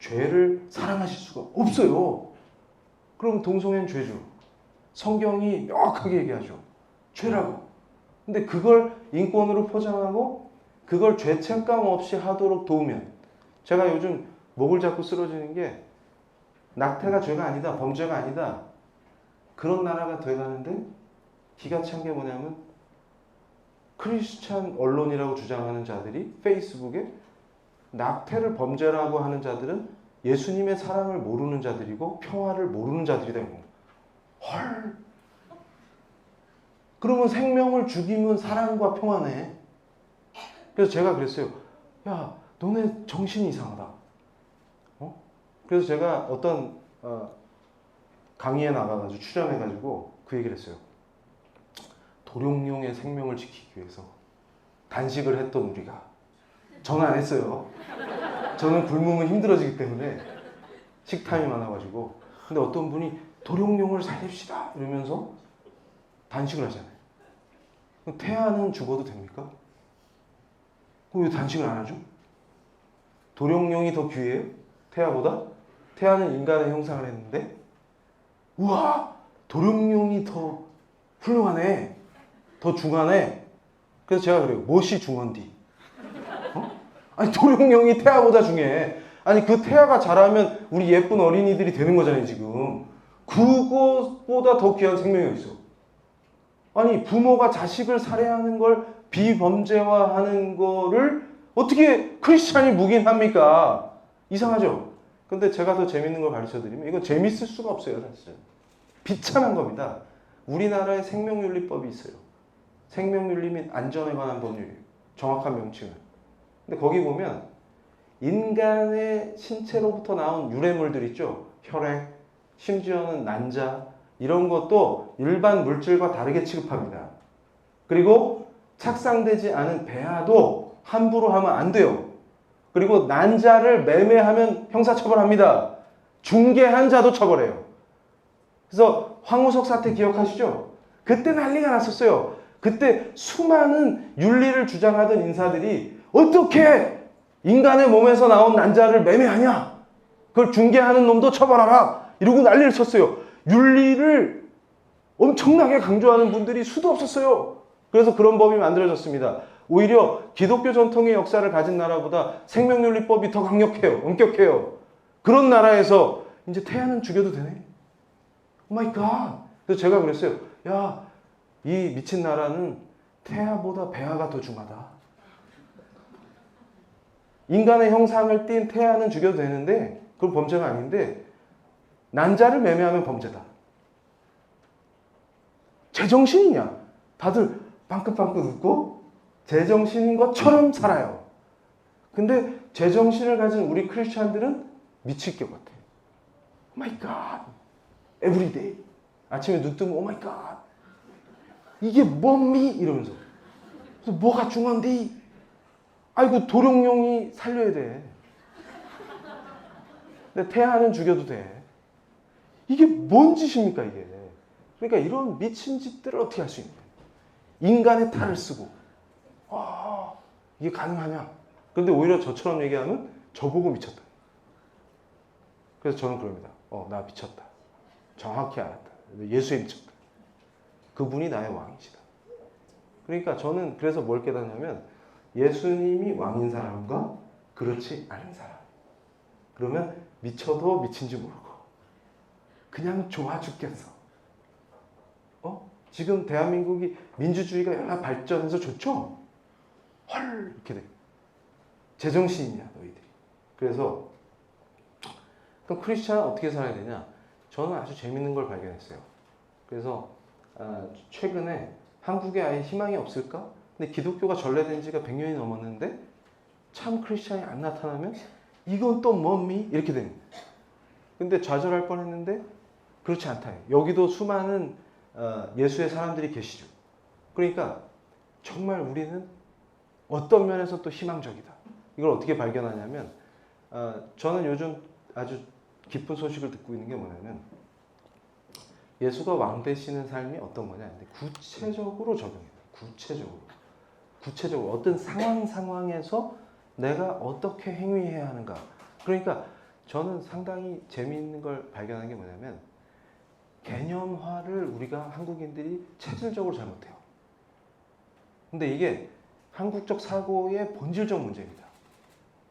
죄를 사랑하실 수가 없어요. 그럼 동성애는 죄죠. 성경이 명확하게 얘기하죠. 죄라고. 근데 그걸 인권으로 포장하고 그걸 죄책감 없이 하도록 도우면, 제가 요즘 목을 잡고 쓰러지는 게 낙태가 죄가 아니다, 범죄가 아니다, 그런 나라가 돼가는데 기가 찬 게 뭐냐면 크리스찬 언론이라고 주장하는 자들이 페이스북에 낙태를 범죄라고 하는 자들은 예수님의 사랑을 모르는 자들이고 평화를 모르는 자들이다. 헐. 그러면 생명을 죽이면 사랑과 평화네. 그래서 제가 그랬어요. 야, 너네 정신이 이상하다. 그래서 제가 어떤 강의에 나가가지고 출연해가지고 그 얘기를 했어요. 도룡뇽의 생명을 지키기 위해서 단식을 했던 우리가, 저는 안 했어요. 저는 굶으면 힘들어지기 때문에 식탐이 많아가지고. 근데 어떤 분이 도룡뇽을 살립시다 이러면서 단식을 하잖아요. 태아는 죽어도 됩니까? 그럼 왜 단식을 안 하죠? 도룡뇽이 더 귀해요? 태아보다? 태아는 인간의 형상을 했는데, 우와, 도룡뇽이 더 훌륭하네, 더 중하네. 그래서 제가 그래요. 무엇이 중헌디? 아니, 도룡뇽이 태아보다 중해. 아니, 그 태아가 자라면 우리 예쁜 어린이들이 되는 거잖아요, 지금. 그것보다 더 귀한 생명이 어디 있어? 아니, 부모가 자식을 살해하는 걸 비범죄화하는 거를 어떻게 크리스찬이 묵인합니까? 이상하죠? 근데 제가 더 재밌는 걸 가르쳐드리면 이건 재밌을 수가 없어요, 사실은. 비참한 겁니다. 우리나라에 생명윤리법이 있어요. 생명윤리 및 안전에 관한 법률이에요. 정확한 명칭은. 근데 거기 보면 인간의 신체로부터 나온 유해물들 있죠. 혈액, 심지어는 난자, 이런 것도 일반 물질과 다르게 취급합니다. 그리고 착상되지 않은 배아도 함부로 하면 안 돼요. 그리고 난자를 매매하면 형사처벌합니다. 중개한 자도 처벌해요. 그래서 황우석 사태 기억하시죠? 그때 난리가 났었어요. 그때 수많은 윤리를 주장하던 인사들이 어떻게 인간의 몸에서 나온 난자를 매매하냐? 그걸 중개하는 놈도 처벌하라! 이러고 난리를 쳤어요. 윤리를 엄청나게 강조하는 분들이 수도 없었어요. 그래서 그런 법이 만들어졌습니다. 오히려 기독교 전통의 역사를 가진 나라보다 생명윤리법이 더 강력해요. 엄격해요. 그런 나라에서 이제 태아는 죽여도 되네. 오 마이 갓. 그래서 제가 그랬어요. 야, 이 미친 나라는 태아보다 배아가 더 중하다. 인간의 형상을 띤 태아는 죽여도 되는데 그건 범죄가 아닌데 난자를 매매하면 범죄다. 제정신이냐? 다들 빵긋빵긋 웃고 제정신인 것처럼 살아요. 근데 제정신을 가진 우리 크리스찬들은 미칠 것 같아. 오 마이 갓. 에브리데이. 아침에 눈 뜨면 오 마이 갓. 이게 뭡니? 이러면서. 그래서 뭐가 중요한데? 아이고 도룡뇽이 살려야 돼. 근데 태아는 죽여도 돼. 이게 뭔 짓입니까 이게. 그러니까 이런 미친 짓들을 어떻게 할 수 있는 거예요. 인간의 탈을 쓰고. 이게 가능하냐. 그런데 오히려 저처럼 얘기하면 저보고 미쳤다. 그래서 저는 그럽니다. 나 미쳤다. 정확히 알았다. 예수에 미쳤다. 그분이 나의 왕이시다. 그러니까 저는 그래서 뭘 깨닫냐면 예수님이 왕인 사람과 그렇지 않은 사람. 그러면 미쳐도 미친지 모르고 그냥 좋아 죽겠어. 지금 대한민국이 민주주의가 연락 발전해서 좋죠? 헐 이렇게 돼. 제정신이냐 너희들이. 그래서 그럼 크리스찬은 어떻게 살아야 되냐? 저는 아주 재밌는 걸 발견했어요. 그래서 최근에 한국에 아예 희망이 없을까? 근데 기독교가 전래된 지가 100년이 넘었는데 참 크리스찬이 안 나타나면 이건 또 뭡니? 이렇게 됩니다. 근데 좌절할 뻔했는데 그렇지 않다. 여기도 수많은 예수의 사람들이 계시죠. 그러니까 정말 우리는 어떤 면에서 또 희망적이다. 이걸 어떻게 발견하냐면 저는 요즘 아주 기쁜 소식을 듣고 있는 게 뭐냐면 예수가 왕 되시는 삶이 어떤 거냐. 근데 구체적으로 적용해요. 구체적으로 어떤 상황에서 내가 어떻게 행위해야 하는가. 그러니까 저는 상당히 재미있는 걸 발견한 게 뭐냐면 개념화를 우리가 한국인들이 체질적으로 잘못해요. 근데 이게 한국적 사고의 본질적 문제입니다.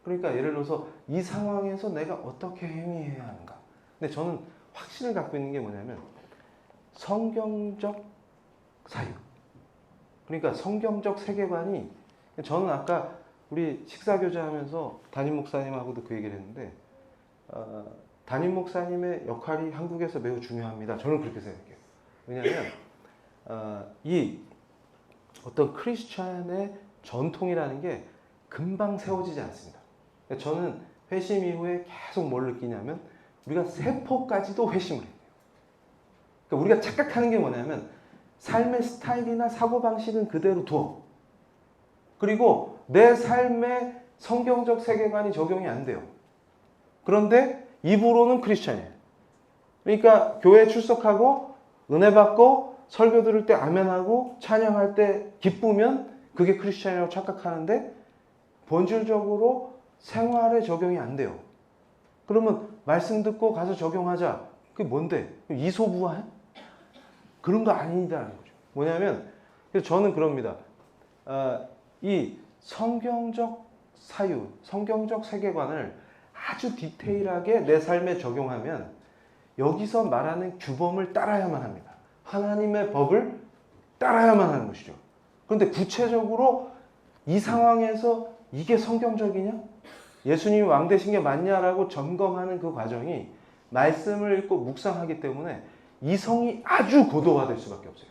그러니까 예를 들어서 이 상황에서 내가 어떻게 행위해야 하는가. 근데 저는 확신을 갖고 있는 게 뭐냐면 성경적 사유. 그러니까 성경적 세계관이 저는 아까 우리 식사교제 하면서 담임 목사님하고도 그 얘기를 했는데 담임 목사님의 역할이 한국에서 매우 중요합니다. 저는 그렇게 생각해요. 왜냐하면 이 어떤 크리스찬의 전통이라는 게 금방 세워지지 않습니다. 저는 회심 이후에 계속 뭘 느끼냐면 우리가 세포까지도 회심을 해요. 그러니까 우리가 착각하는 게 뭐냐면 삶의 스타일이나 사고방식은 그대로 두어. 그리고 내 삶의 성경적 세계관이 적용이 안 돼요. 그런데 입으로는 크리스찬이에요. 그러니까 교회에 출석하고 은혜 받고 설교 들을 때 아멘하고 찬양할 때 기쁘면 그게 크리스찬이라고 착각하는데 본질적으로 생활에 적용이 안 돼요. 그러면 말씀 듣고 가서 적용하자. 그게 뭔데? 이소부화해? 그런 거 아니다라는 거죠. 뭐냐면 그래서 저는 그럽니다. 이 성경적 사유, 성경적 세계관을 아주 디테일하게 내 삶에 적용하면 여기서 말하는 규범을 따라야만 합니다. 하나님의 법을 따라야만 하는 것이죠. 그런데 구체적으로 이 상황에서 이게 성경적이냐? 예수님이 왕 되신 게 맞냐라고 점검하는 그 과정이 말씀을 읽고 묵상하기 때문에 이성이 아주 고도화될 수밖에 없어요.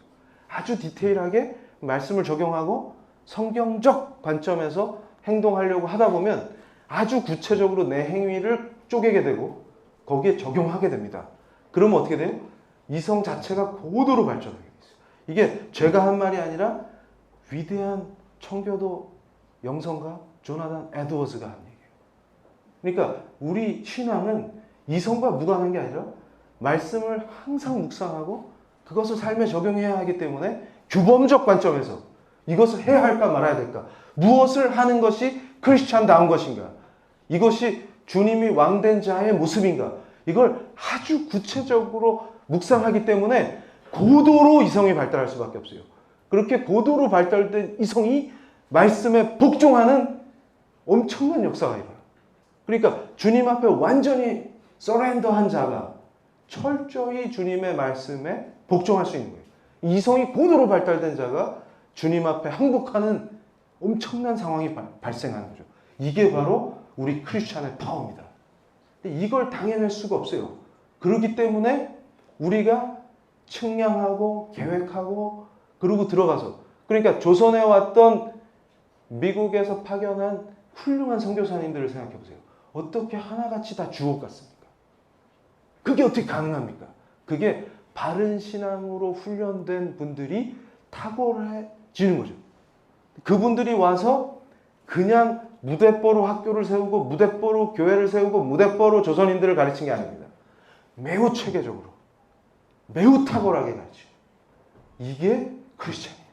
아주 디테일하게 말씀을 적용하고 성경적 관점에서 행동하려고 하다 보면 아주 구체적으로 내 행위를 쪼개게 되고 거기에 적용하게 됩니다. 그러면 어떻게 돼요? 이성 자체가 고도로 발전하게 됐어요. 이게 제가 한 말이 아니라 위대한 청교도 영성가 조나단 에드워즈가 한 얘기예요. 그러니까 우리 신앙은 이성과 무관한 게 아니라 말씀을 항상 묵상하고 그것을 삶에 적용해야 하기 때문에 규범적 관점에서 이것을 해야 할까 말아야 될까? 무엇을 하는 것이 크리스찬다운 것인가? 이것이 주님이 왕된 자의 모습인가? 이걸 아주 구체적으로 묵상하기 때문에 고도로 이성이 발달할 수밖에 없어요. 그렇게 고도로 발달된 이성이 말씀에 복종하는 엄청난 역사가 일어나요. 그러니까 주님 앞에 완전히 서렌더한 자가 철저히 주님의 말씀에 복종할 수 있는 거예요. 이성이 고도로 발달된 자가 주님 앞에 항복하는 엄청난 상황이 발생하는 거죠. 이게 바로 우리 크리스찬의 파워입니다. 이걸 당해낼 수가 없어요. 그렇기 때문에 우리가 측량하고 계획하고 그러고 들어가서 그러니까 조선에 왔던 미국에서 파견한 훌륭한 선교사님들을 생각해 보세요. 어떻게 하나같이 다 주옥 같습니까? 그게 어떻게 가능합니까? 그게 바른 신앙으로 훈련된 분들이 탁월해지는 거죠. 그분들이 와서 그냥 무대뽀로 학교를 세우고 무대뽀로 교회를 세우고 무대뽀로 조선인들을 가르친 게 아닙니다. 매우 체계적으로 매우 탁월하게 가르치고 이게 크리스찬이에요.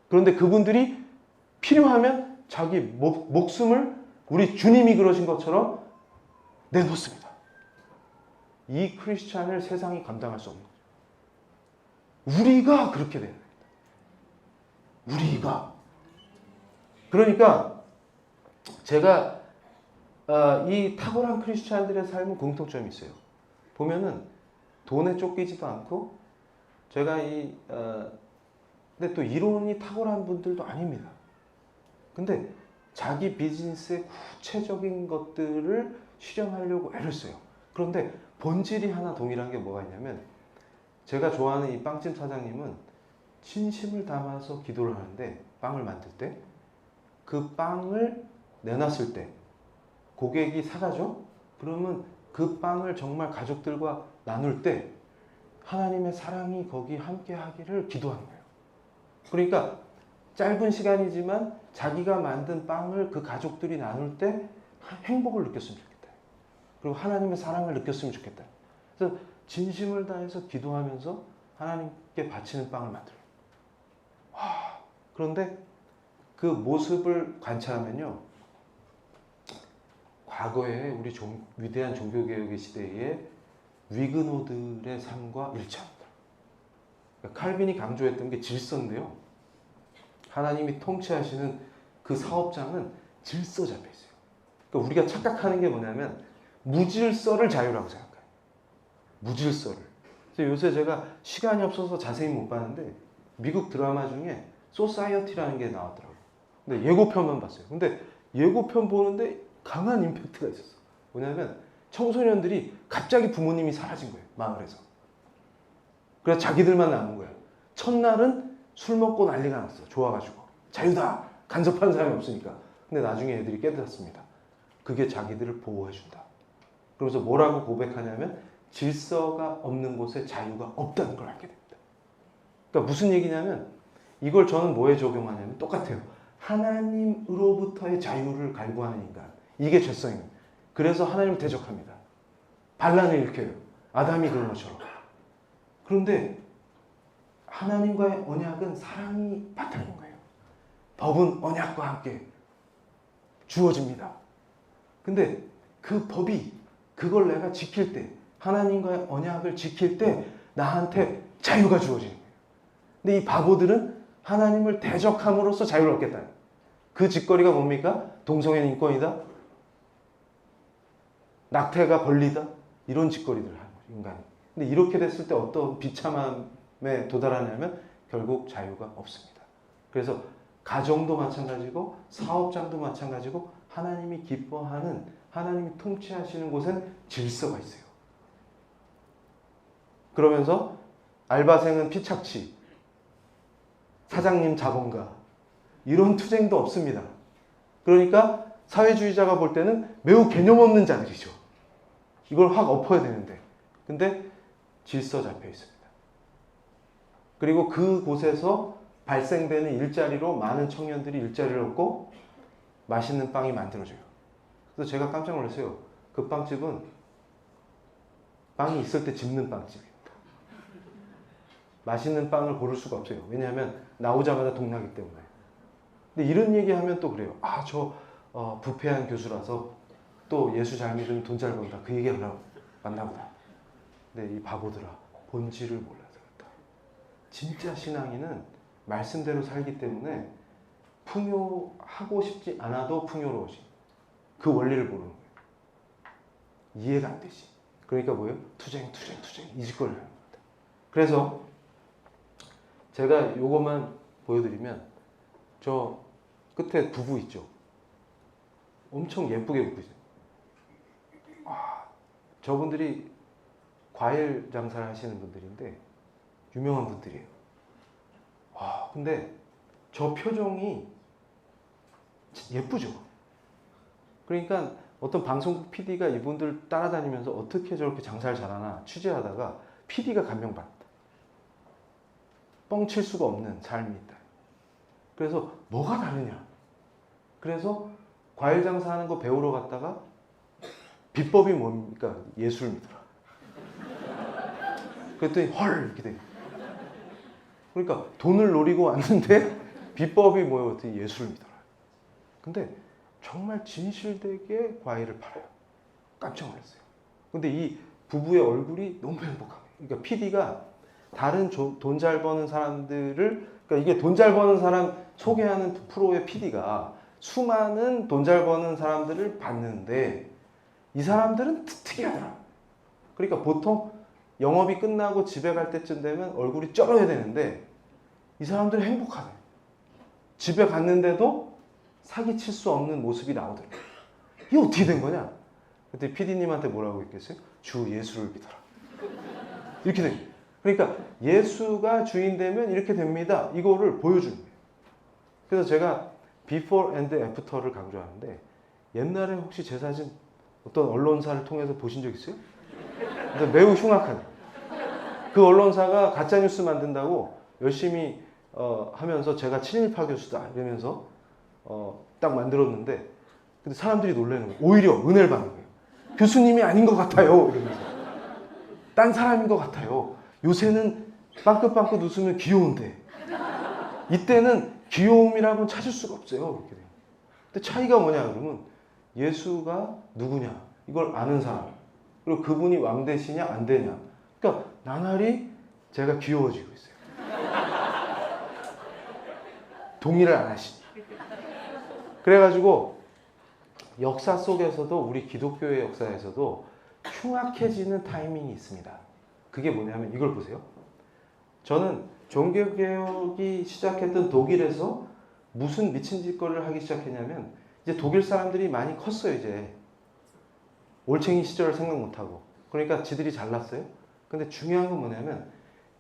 그런데 그분들이 필요하면 자기 목숨을 우리 주님이 그러신 것처럼 내놓습니다. 이 크리스찬을 세상이 감당할 수 없는 거죠. 우리가 그렇게 돼야 됩니다. 우리가. 그러니까 제가 이 탁월한 크리스찬들의 삶은 공통점이 있어요. 보면은 돈에 쫓기지도 않고 제가 근데 또 이론이 탁월한 분들도 아닙니다. 근데 자기 비즈니스의 구체적인 것들을 실현하려고 애를 써요. 그런데 본질이 하나 동일한 게 뭐가 있냐면 제가 좋아하는 이 빵집 사장님은 진심을 담아서 기도를 하는데 빵을 만들 때 그 빵을 내놨을 때 고객이 사가죠? 그러면 그 빵을 정말 가족들과 나눌 때 하나님의 사랑이 거기 함께 하기를 기도하는 거예요. 그러니까 짧은 시간이지만 자기가 만든 빵을 그 가족들이 나눌 때 행복을 느꼈으면 좋겠다. 그리고 하나님의 사랑을 느꼈으면 좋겠다. 그래서 진심을 다해서 기도하면서 하나님께 바치는 빵을 만들어요. 그런데 그 모습을 관찰하면요. 과거에 우리 위대한 종교개혁의 시대에 위그노들의 삶과 일치합니다. 그러니까 칼빈이 강조했던 게 질서인데요. 하나님이 통치하시는 그 사업장은 질서 잡혀 있어요. 그러니까 우리가 착각하는 게 뭐냐면 무질서를 자유라고 생각해요. 무질서를. 그래서 요새 제가 시간이 없어서 자세히 못 봤는데 미국 드라마 중에 소사이어티라는 게 나왔더라고요. 근데 예고편만 봤어요. 근데 예고편 보는데 강한 임팩트가 있었어. 뭐냐면 청소년들이 갑자기 부모님이 사라진 거예요. 마을에서. 그래서 자기들만 남은 거예요. 첫날은 술 먹고 난리가 났어. 좋아가지고. 자유다. 간섭하는 사람이 없으니까. 근데 나중에 애들이 깨달았습니다. 그게 자기들을 보호해준다. 그러면서 뭐라고 고백하냐면 질서가 없는 곳에 자유가 없다는 걸 알게 됩니다. 그러니까 무슨 얘기냐면 이걸 저는 뭐에 적용하냐면 똑같아요. 하나님으로부터의 자유를 갈구하는 인간. 이게 죄성입니다. 그래서 하나님을 대적합니다. 반란을 일으켜요. 아담이 그런 것처럼. 그런데 하나님과의 언약은 사랑이 바탕인 거예요. 법은 언약과 함께 주어집니다. 근데 그 법이 그걸 내가 지킬 때 하나님과의 언약을 지킬 때 나한테 자유가 주어지는 거예요. 근데 이 바보들은 하나님을 대적함으로써 자유를 얻겠다. 그 짓거리가 뭡니까? 동성애 인권이다. 낙태가 권리다. 이런 짓거리들을 하는 거죠. 인간이. 근데 이렇게 됐을 때 어떤 비참함에 도달하냐면 결국 자유가 없습니다. 그래서 가정도 마찬가지고 사업장도 마찬가지고 하나님이 기뻐하는 하나님이 통치하시는 곳엔 질서가 있어요. 그러면서 알바생은 피착취, 사장님 자본가 이런 투쟁도 없습니다. 그러니까 사회주의자가 볼 때는 매우 개념 없는 자들이죠. 이걸 확 엎어야 되는데 근데 질서 잡혀 있습니다. 그리고 그곳에서 발생되는 일자리로 많은 청년들이 일자리를 얻고 맛있는 빵이 만들어져요. 그래서 제가 깜짝 놀랐어요. 그 빵집은 빵이 있을 때 집는 빵집입니다. 맛있는 빵을 고를 수가 없어요. 왜냐하면 나오자마자 동나기 때문에. 근데 이런 얘기하면 또 그래요. 저 부패한 교수라서 또 예수 잘 믿으면 돈 잘 번다. 그 얘기 하려고 맞나 보다. 근데 이 바보들아 본질을 몰라서 그렇다. 진짜 신앙인은 말씀대로 살기 때문에 풍요하고 싶지 않아도 풍요로워지. 그 원리를 모르는 거예요. 이해가 안 되지. 그러니까 뭐예요? 투쟁 이 짓거리를 하는 겁니다. 그래서 제가 요것만 보여드리면 저 끝에 부부 있죠. 엄청 예쁘게 부부죠. 저분들이 과일 장사를 하시는 분들인데 유명한 분들이에요. 근데 저 표정이 예쁘죠. 그러니까 어떤 방송국 PD가 이분들 따라다니면서 어떻게 저렇게 장사를 잘하나 취재하다가 PD가 감명받았다. 뻥칠 수가 없는 삶이 있다. 그래서 뭐가 다르냐? 그래서 과일 장사하는 거 배우러 갔다가 비법이 뭡니까? 예수를 믿어라. 그랬더니 헐 이렇게 돼. 그러니까 돈을 노리고 왔는데 비법이 뭐예요? 예수를 믿어라. 근데 정말 진실되게 과일을 팔아요. 깜짝 놀랐어요. 근데 이 부부의 얼굴이 너무 행복하게. 그러니까 PD가 다른 돈 잘 버는 사람들을, 그러니까 이게 돈 잘 버는 사람 소개하는 프로의 PD가 수많은 돈 잘 버는 사람들을 봤는데 이 사람들은 특이하더라. 그러니까 보통 영업이 끝나고 집에 갈 때쯤 되면 얼굴이 쩔어야 되는데 이 사람들은 행복하네. 집에 갔는데도 사기칠 수 없는 모습이 나오더라고요. 이게 어떻게 된 거냐? 그때 PD님한테 뭐라고 했겠어요? 주 예수를 믿어라. 이렇게 된 거예요. 그러니까 예수가 주인 되면 이렇게 됩니다. 이거를 보여주는 거예요. 그래서 제가 before and after를 강조하는데 옛날에 혹시 제 사진 어떤 언론사를 통해서 보신 적 있어요? 매우 흉악한. 그 언론사가 가짜뉴스 만든다고 열심히 하면서 제가 친일파 교수다 이러면서 딱 만들었는데 근데 사람들이 놀라는 거예요. 오히려 은혜를 받는 거예요. 교수님이 아닌 것 같아요 이러면서. 딴 사람인 것 같아요. 요새는 빵긋빵긋 웃으면 귀여운데 이때는 귀여움이라고는 찾을 수가 없어요. 이렇게 돼요. 근데 차이가 뭐냐 그러면 예수가 누구냐 이걸 아는 사람, 그리고 그분이 왕 되시냐 안 되냐. 그러니까 나날이 제가 귀여워지고 있어요. 동의를 안 하시니. 그래가지고 역사 속에서도 우리 기독교의 역사에서도 흉악해지는 타이밍이 있습니다. 그게 뭐냐면 이걸 보세요. 저는 종교개혁이 시작했던 독일에서 무슨 미친 짓거리를 하기 시작했냐면 이제 독일 사람들이 많이 컸어요. 이제 올챙이 시절을 생각 못하고. 그러니까 지들이 잘났어요. 근데 중요한 건 뭐냐면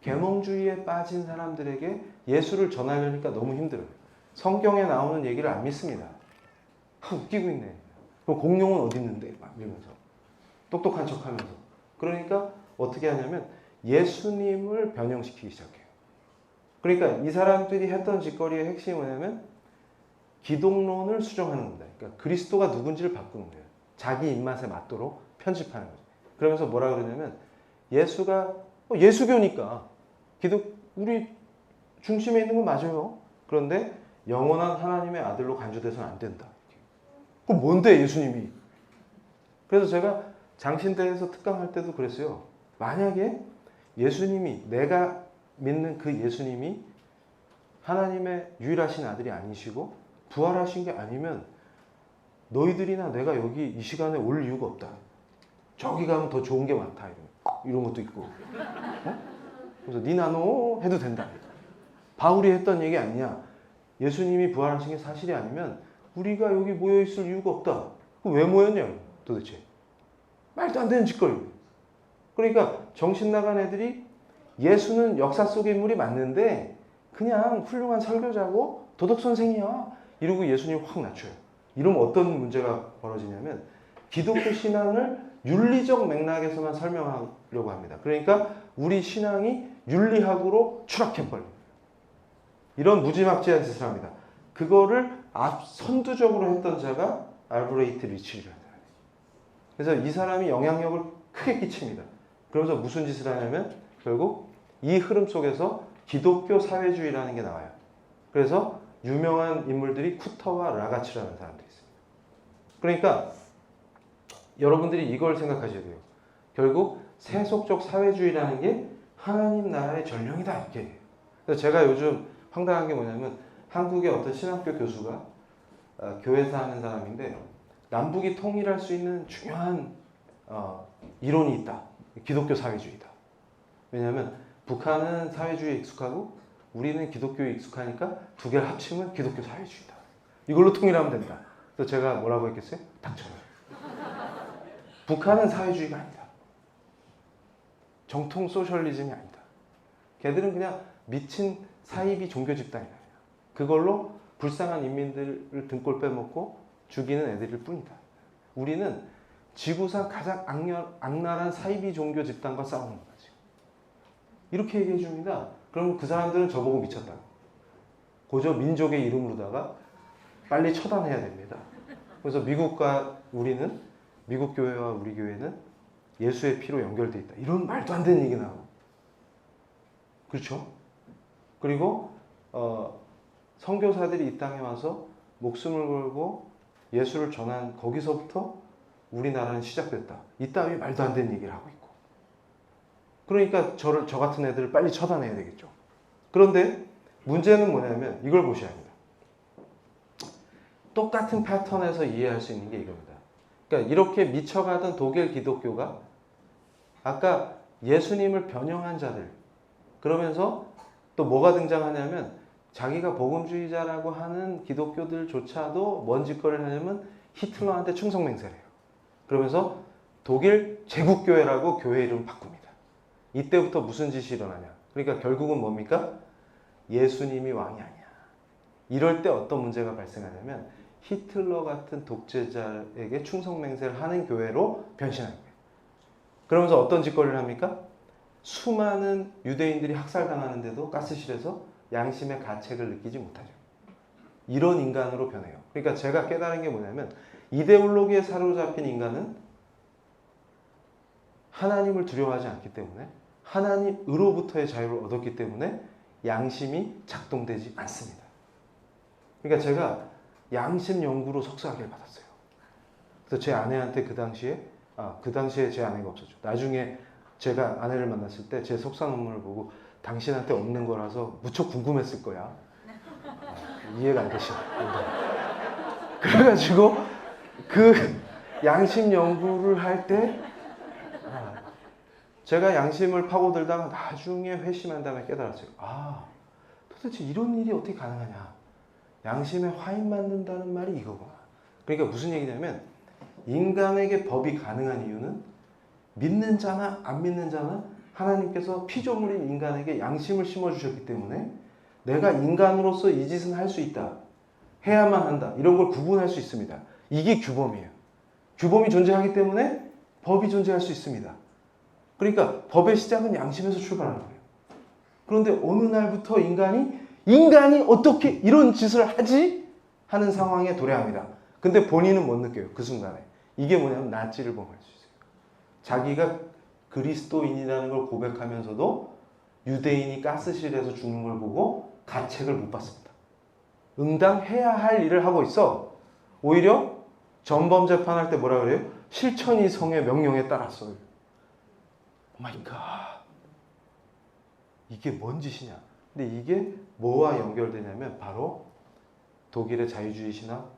계몽주의에 빠진 사람들에게 예수를 전하려니까 너무 힘들어요. 성경에 나오는 얘기를 안 믿습니다. 웃기고 있네. 그럼 공룡은 어디 있는데? 막 이러면서. 똑똑한 척 하면서. 그러니까 어떻게 하냐면 예수님을 변형시키기 시작해요. 그러니까 이 사람들이 했던 짓거리의 핵심이 뭐냐면 기독론을 수정하는 겁니다. 그러니까 그리스도가 누군지를 바꾸는 거예요. 자기 입맛에 맞도록 편집하는 거죠. 그러면서 뭐라 그러냐면 예수가 예수교니까 우리 중심에 있는 건 맞아요. 그런데 영원한 하나님의 아들로 간주돼서는 안 된다. 그럼 뭔데 예수님이? 그래서 제가 장신대에서 특강할 때도 그랬어요. 만약에 예수님이, 내가 믿는 그 예수님이 하나님의 유일하신 아들이 아니시고 부활하신 게 아니면 너희들이나 내가 여기 이 시간에 올 이유가 없다. 저기 가면 더 좋은 게 많다. 이런 것도 있고. 그래서 니 나노 해도 된다. 바울이 했던 얘기 아니냐. 예수님이 부활하신 게 사실이 아니면 우리가 여기 모여있을 이유가 없다. 그럼 왜 모였냐 도대체. 말도 안 되는 짓거리. 그러니까 정신 나간 애들이 예수는 역사 속의 인물이 맞는데 그냥 훌륭한 설교자고 도덕 선생이야. 이러고 예수님 확 낮춰요. 이러면 어떤 문제가 벌어지냐면 기독교 신앙을 윤리적 맥락에서만 설명하려고 합니다. 그러니까 우리 신앙이 윤리학으로 추락해버립니다. 이런 무지막지한 짓을 합니다. 그거를 선두적으로 했던 자가 알브레이트 리치라는 사람이에요. 그래서 이 사람이 영향력을 크게 끼칩니다. 그러면서 무슨 짓을 하냐면 결국 이 흐름 속에서 기독교 사회주의라는 게 나와요. 그래서 유명한 인물들이 쿠터와 라가치라는 사람들이 있습니다. 그러니까 여러분들이 이걸 생각하셔야 돼요. 결국 세속적 사회주의라는 게 하나님 나라의 전령이다 이렇게 해요. 그래서 제가 요즘 황당한 게 뭐냐면 한국의 어떤 신학교 교수가 교회에서 하는 사람인데 남북이 통일할 수 있는 중요한 이론이 있다. 기독교 사회주의다. 왜냐하면 북한은 사회주의에 익숙하고 우리는 기독교에 익숙하니까 두 개를 합치면 기독교 사회주의다. 이걸로 통일하면 된다. 그래서 제가 뭐라고 했겠어요? 닥쳐요. 북한은 사회주의가 아니다. 정통 소셜리즘이 아니다. 걔들은 그냥 미친 사이비 종교 집단이다. 그걸로 불쌍한 인민들을 등골 빼먹고 죽이는 애들일 뿐이다. 우리는 지구상 가장 악랄한 사이비 종교 집단과 싸우는 거야, 지금. 이렇게 얘기해 줍니다. 그럼 그 사람들은 저보고 미쳤다. 고저 민족의 이름으로다가 빨리 처단해야 됩니다. 그래서 미국 교회와 우리 교회는 예수의 피로 연결되어 있다. 이런 말도 안 되는 얘기 나오고. 그렇죠? 그리고 선교사들이 이 땅에 와서 목숨을 걸고 예수를 전한 거기서부터 우리나라는 시작됐다. 이따위 말도 안 되는 얘기를 하고 있고. 그러니까 저 같은 애들을 빨리 처단해야 되겠죠. 그런데 문제는 뭐냐면 이걸 보셔야 합니다. 똑같은 패턴에서 이해할 수 있는 게 이겁니다. 그러니까 이렇게 미쳐가던 독일 기독교가 아까 예수님을 변형한 자들, 그러면서 또 뭐가 등장하냐면 자기가 복음주의자라고 하는 기독교들조차도 뭔 짓거리를 하냐면 히틀러한테 충성맹세를 해요. 그러면서 독일 제국교회라고 교회 이름을 바꿉니다. 이때부터 무슨 짓이 일어나냐. 그러니까 결국은 뭡니까? 예수님이 왕이 아니야. 이럴 때 어떤 문제가 발생하냐면 히틀러 같은 독재자에게 충성맹세를 하는 교회로 변신하는 거예요. 그러면서 어떤 짓거리를 합니까? 수많은 유대인들이 학살당하는데도 가스실에서 양심의 가책을 느끼지 못하죠. 이런 인간으로 변해요. 그러니까 제가 깨달은 게 뭐냐면 이데올로기에 사로잡힌 인간은 하나님을 두려워하지 않기 때문에 하나님으로부터의 자유를 얻었기 때문에 양심이 작동되지 않습니다. 그러니까 제가 양심 연구로 석사학위를 받았어요. 그래서 제 아내한테 그 당시에 제 아내가 없었죠. 나중에 제가 아내를 만났을 때 제 석사 논문을 보고 당신한테 없는 거라서 무척 궁금했을 거야. 이해가 안 되시나? 그래가지고 그 양심 연구를 할 때 제가 양심을 파고들다가 나중에 회심한 다음에 깨달았어요. 도대체 이런 일이 어떻게 가능하냐. 양심에 화인 맞는다는 말이 이거구나. 그러니까 무슨 얘기냐면 인간에게 법이 가능한 이유는 믿는 자나 안 믿는 자나 하나님께서 피조물인 인간에게 양심을 심어주셨기 때문에 내가 인간으로서 이 짓은 할 수 있다. 해야만 한다. 이런 걸 구분할 수 있습니다. 이게 규범이에요. 규범이 존재하기 때문에 법이 존재할 수 있습니다. 그러니까 법의 시작은 양심에서 출발하는 거예요. 그런데 어느 날부터 인간이 어떻게 이런 짓을 하지? 하는 상황에 도래합니다. 근데 본인은 못 느껴요. 그 순간에. 이게 뭐냐면 나치를 범할 수 있어요. 자기가 그리스도인이라는 걸 고백하면서도 유대인이 가스실에서 죽는 걸 보고 가책을 못 받습니다. 응당해야 할 일을 하고 있어. 오히려 전범 재판할 때 뭐라 그래요? 실천이 성의 명령에 따랐어요. 오마이갓. 이게 뭔 짓이냐. 근데 이게 뭐와 연결되냐면 바로 독일의 자유주의 신학,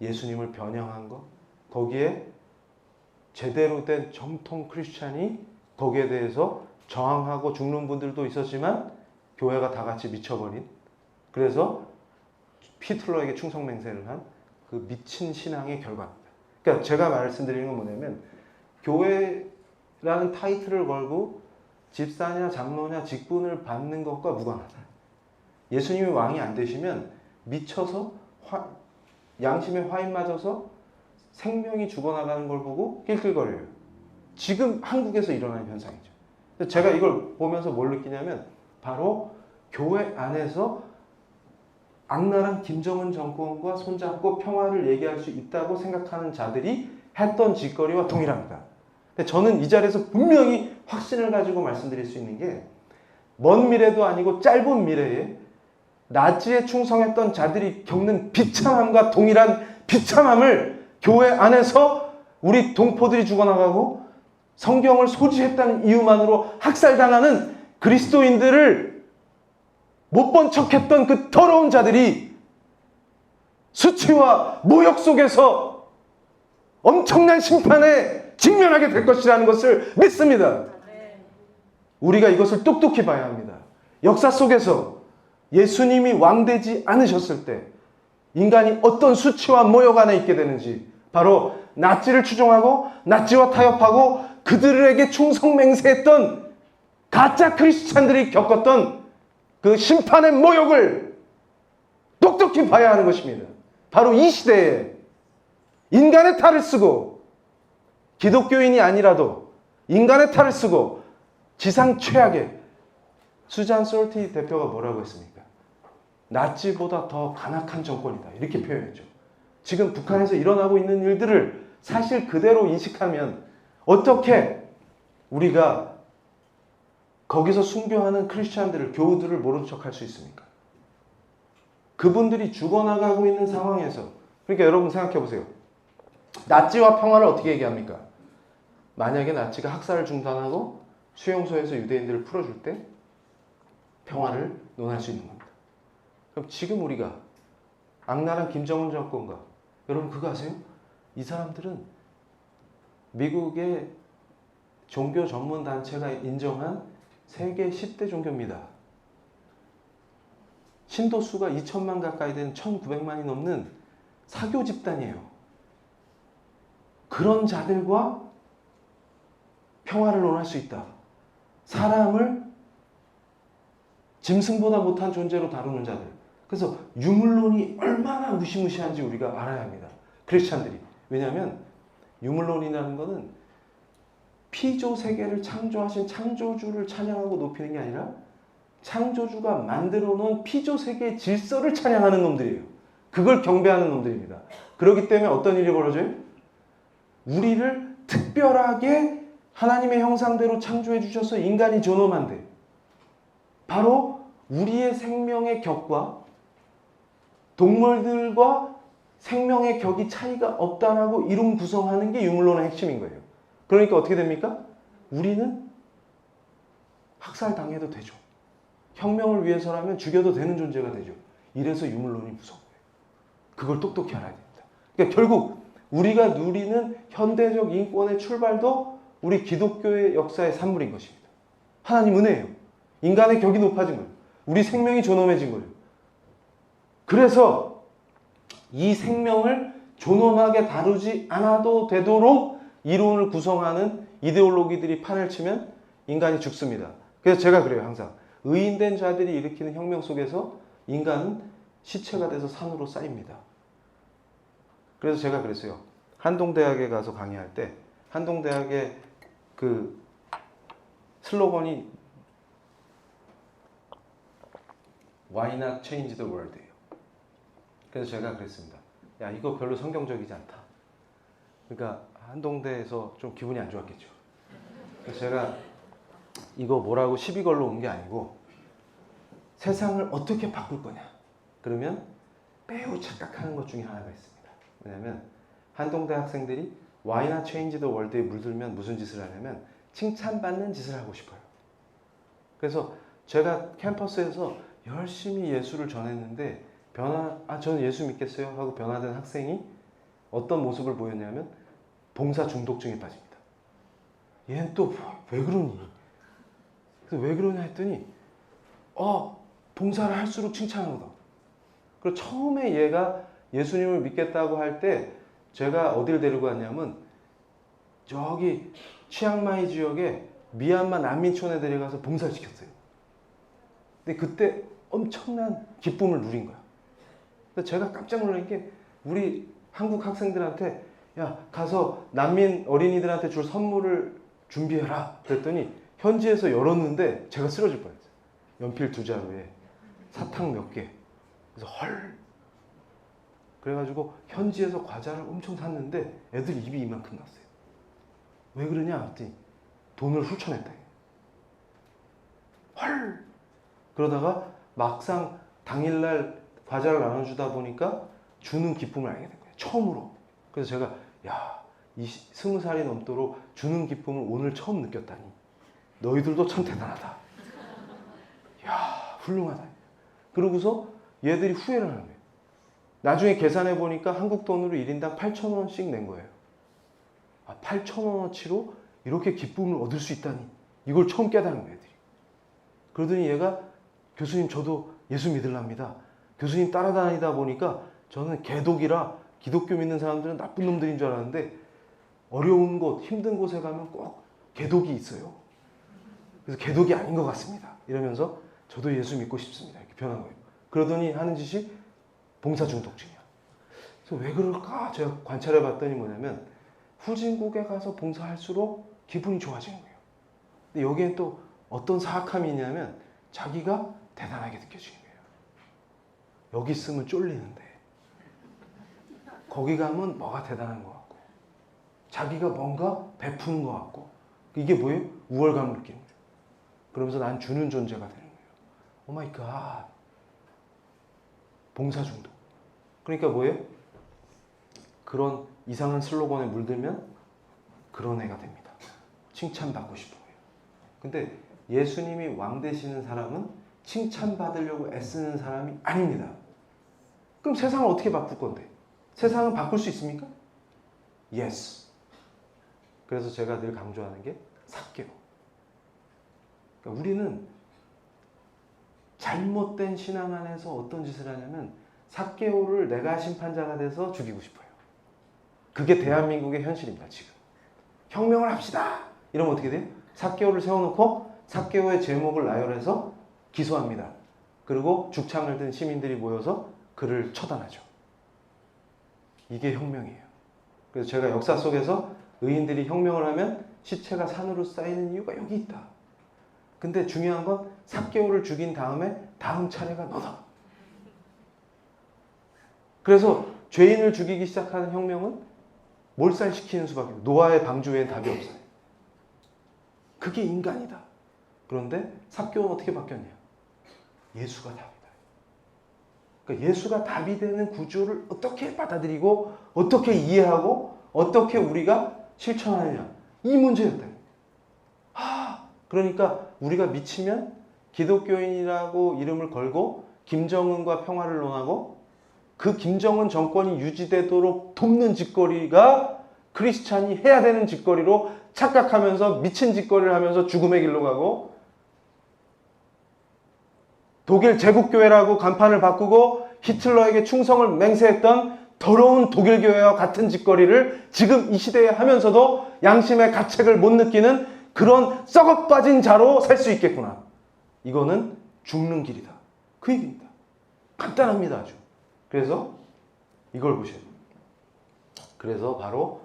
예수님을 변형한 것, 거기에 제대로 된 정통 크리스찬이 거기에 대해서 저항하고 죽는 분들도 있었지만 교회가 다 같이 미쳐버린, 그래서 히틀러에게 충성맹세를 한 그 미친 신앙의 결과입니다. 그러니까 제가 말씀드리는 건 뭐냐면 교회라는 타이틀을 걸고 집사냐 장로냐 직분을 받는 것과 무관하다. 예수님이 왕이 안 되시면 미쳐서 양심에 화인 맞아서 생명이 죽어나가는 걸 보고 낄낄거려요. 지금 한국에서 일어나는 현상이죠. 제가 이걸 보면서 뭘 느끼냐면 바로 교회 안에서 악랄한 김정은 정권과 손잡고 평화를 얘기할 수 있다고 생각하는 자들이 했던 짓거리와 동일합니다. 근데 저는 이 자리에서 분명히 확신을 가지고 말씀드릴 수 있는 게 먼 미래도 아니고 짧은 미래에 나치에 충성했던 자들이 겪는 비참함과 동일한 비참함을 교회 안에서 우리 동포들이 죽어나가고 성경을 소지했다는 이유만으로 학살당하는 그리스도인들을 못 본 척했던 그 더러운 자들이 수치와 모욕 속에서 엄청난 심판에 직면하게 될 것이라는 것을 믿습니다. 우리가 이것을 똑똑히 봐야 합니다. 역사 속에서 예수님이 왕되지 않으셨을 때 인간이 어떤 수치와 모욕 안에 있게 되는지 바로 나치를 추종하고 나치와 타협하고 그들에게 충성맹세했던 가짜 크리스찬들이 겪었던 그 심판의 모욕을 똑똑히 봐야 하는 것입니다. 바로 이 시대에 인간의 탈을 쓰고 기독교인이 아니라도 인간의 탈을 쓰고 지상 최악의 수잔 솔티 대표가 뭐라고 했습니까? 나치보다 더 간악한 정권이다. 이렇게 표현했죠. 지금 북한에서 일어나고 있는 일들을 사실 그대로 인식하면 어떻게 우리가 거기서 순교하는 크리스찬들을, 교우들을 모른 척할 수 있습니까? 그분들이 죽어나가고 있는 상황에서, 그러니까 여러분 생각해 보세요. 나치와 평화를 어떻게 얘기합니까? 만약에 나치가 학살을 중단하고 수용소에서 유대인들을 풀어줄 때 평화를 논할 수 있는 겁니다. 그럼 지금 우리가 악랄한 김정은 정권과, 여러분 그거 아세요? 이 사람들은 미국의 종교 전문 단체가 인정한 세계 10대 종교입니다. 신도수가 2천만 가까이 되는 1,900만이 넘는 사교 집단이에요. 그런 자들과 평화를 논할 수 있다. 사람을 짐승보다 못한 존재로 다루는 자들. 그래서 유물론이 얼마나 무시무시한지 우리가 알아야 합니다. 크리스찬들이. 왜냐하면 유물론이라는 것은 피조 세계를 창조하신 창조주를 찬양하고 높이는 게 아니라 창조주가 만들어 놓은 피조 세계의 질서를 찬양하는 놈들이에요. 그걸 경배하는 놈들입니다. 그렇기 때문에 어떤 일이 벌어져요? 우리를 특별하게 하나님의 형상대로 창조해 주셔서 인간이 존엄한데 바로 우리의 생명의 격과 동물들과 생명의 격이 차이가 없다라고 이름 구성하는 게 유물론의 핵심인 거예요. 그러니까 어떻게 됩니까? 우리는 학살당해도 되죠. 혁명을 위해서라면 죽여도 되는 존재가 되죠. 이래서 유물론이 무서운 거예요. 그걸 똑똑히 알아야 됩니다. 그러니까 결국 우리가 누리는 현대적 인권의 출발도 우리 기독교의 역사의 산물인 것입니다. 하나님 은혜예요. 인간의 격이 높아진 거예요. 우리 생명이 존엄해진 거예요. 그래서 이 생명을 존엄하게 다루지 않아도 되도록 이론을 구성하는 이데올로기들이 판을 치면 인간이 죽습니다. 그래서 제가 그래요. 항상 의인된 자들이 일으키는 혁명 속에서 인간은 시체가 돼서 산으로 쌓입니다. 그래서 제가 그랬어요. 한동대학에 가서 강의할 때 한동대학의 그 슬로건이 Why not change the world예요. 그래서 제가 그랬습니다. 야, 이거 별로 성경적이지 않다. 그러니까 한동대에서 좀 기분이 안 좋았겠죠. 그래서 제가 이거 뭐라고 시비 걸러 온 게 아니고 세상을 어떻게 바꿀 거냐. 그러면 매우 착각하는 것 중에 하나가 있습니다. 왜냐하면 한동대 학생들이 Why not change the world에 물들면 무슨 짓을 하냐면 칭찬받는 짓을 하고 싶어요. 그래서 제가 캠퍼스에서 열심히 예수를 전했는데 저는 예수 믿겠어요 하고 변화된 학생이 어떤 모습을 보였냐면 봉사 중독증에 빠집니다. 얘는 또 왜 그러니? 그래서 왜 그러냐 했더니 봉사를 할수록 칭찬하거든. 그리고 처음에 얘가 예수님을 믿겠다고 할 때 제가 어딜 데리고 갔냐면 저기 치앙마이 지역에 미얀마 난민촌에 데려가서 봉사를 시켰어요. 근데 그때 엄청난 기쁨을 누린 거야. 근데 제가 깜짝 놀란 게 우리 한국 학생들한테 야 가서 난민 어린이들한테 줄 선물을 준비해라 그랬더니 현지에서 열었는데 제가 쓰러질 뻔했어요. 연필 2자루에 사탕 몇 개. 그래서 헐. 그래가지고 현지에서 과자를 엄청 샀는데 애들 입이 이만큼 났어요. 왜 그러냐 했더니 돈을 훔쳐냈다. 헐. 그러다가 막상 당일날 과자를 나눠주다 보니까 주는 기쁨을 알게 된 거예요. 처음으로. 그래서 제가 야, 20살이 넘도록 주는 기쁨을 오늘 처음 느꼈다니. 너희들도 참 대단하다. 야, 훌륭하다. 그러고서 얘들이 후회를 하는 거예요. 나중에 계산해 보니까 한국 돈으로 1인당 8,000원씩 낸 거예요. 8,000원어치로 이렇게 기쁨을 얻을 수 있다니. 이걸 처음 깨달은 거예요, 애들이. 그러더니 얘가 교수님 저도 예수 믿으랍니다. 교수님 따라다니다 보니까 저는 개독이라 기독교 믿는 사람들은 나쁜 놈들인 줄 알았는데 어려운 곳, 힘든 곳에 가면 꼭 개독이 있어요. 그래서 개독이 아닌 것 같습니다. 이러면서 저도 예수 믿고 싶습니다. 이렇게 변한 거예요. 그러더니 하는 짓이 봉사 중독증이야. 그래서 왜 그럴까? 제가 관찰해 봤더니 뭐냐면 후진국에 가서 봉사할수록 기분이 좋아지는 거예요. 근데 여기엔 또 어떤 사악함이 있냐면 자기가 대단하게 느껴지는 거예요. 여기 있으면 쫄리는데 거기 가면 뭐가 대단한 것 같고 자기가 뭔가 베푸는 것 같고 이게 뭐예요? 우월감을 느끼는 거예요. 그러면서 난 주는 존재가 되는 거예요. 오 마이 갓. 봉사 중독. 그러니까 뭐예요? 그런 이상한 슬로건에 물들면 그런 애가 됩니다. 칭찬받고 싶은 거예요. 근데 예수님이 왕 되시는 사람은 칭찬받으려고 애쓰는 사람이 아닙니다. 그럼 세상을 어떻게 바꿀 건데? 세상은 바꿀 수 있습니까? Yes. 그래서 제가 늘 강조하는 게 삭개오. 그러니까 우리는 잘못된 신앙 안에서 어떤 짓을 하냐면 삭개오를 내가 심판자가 돼서 죽이고 싶어요. 그게 대한민국의 현실입니다. 지금. 혁명을 합시다. 이러면 어떻게 돼요? 삭개오를 세워놓고 삭개오의 제목을 나열해서 기소합니다. 그리고 죽창을 든 시민들이 모여서 그를 처단하죠. 이게 혁명이에요. 그래서 제가 역사 속에서 의인들이 혁명을 하면 시체가 산으로 쌓이는 이유가 여기 있다. 근데 중요한 건 삭개오를 죽인 다음에 다음 차례가 너다. 그래서 죄인을 죽이기 시작하는 혁명은 몰살시키는 수밖에 없어요. 노아의 방주 외엔 답이 없어요. 그게 인간이다. 그런데 삭개오는 어떻게 바뀌었냐? 예수가 답이다. 그러니까 예수가 답이 되는 구조를 어떻게 받아들이고 어떻게 이해하고 어떻게 우리가 실천하느냐. 이 문제였다. 그러니까 우리가 미치면 기독교인이라고 이름을 걸고 김정은과 평화를 논하고 그 김정은 정권이 유지되도록 돕는 짓거리가 크리스찬이 해야 되는 짓거리로 착각하면서 미친 짓거리를 하면서 죽음의 길로 가고 독일 제국교회라고 간판을 바꾸고 히틀러에게 충성을 맹세했던 더러운 독일교회와 같은 짓거리를 지금 이 시대에 하면서도 양심의 가책을 못 느끼는 그런 썩어빠진 자로 살 수 있겠구나. 이거는 죽는 길이다. 그 얘기입니다. 간단합니다. 아주. 그래서 이걸 보셔야 돼요. 그래서 바로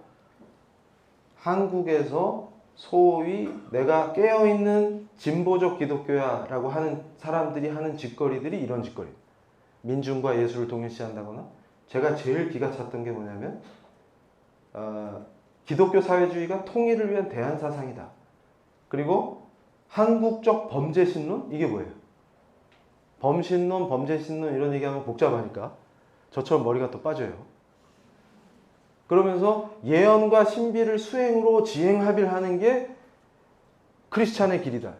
한국에서 소위 내가 깨어있는 진보적 기독교야라고 하는 사람들이 하는 짓거리들이 이런 짓거리. 민중과 예술을 동일시한다거나 제가 제일 기가 찼던 게 뭐냐면 기독교 사회주의가 통일을 위한 대안사상이다. 그리고 한국적 범죄신론? 이게 뭐예요? 범신론, 범죄신론 이런 얘기하면 복잡하니까 저처럼 머리가 또 빠져요. 그러면서 예언과 신비를 수행으로 지행합일하는 게 크리스찬의 길이다.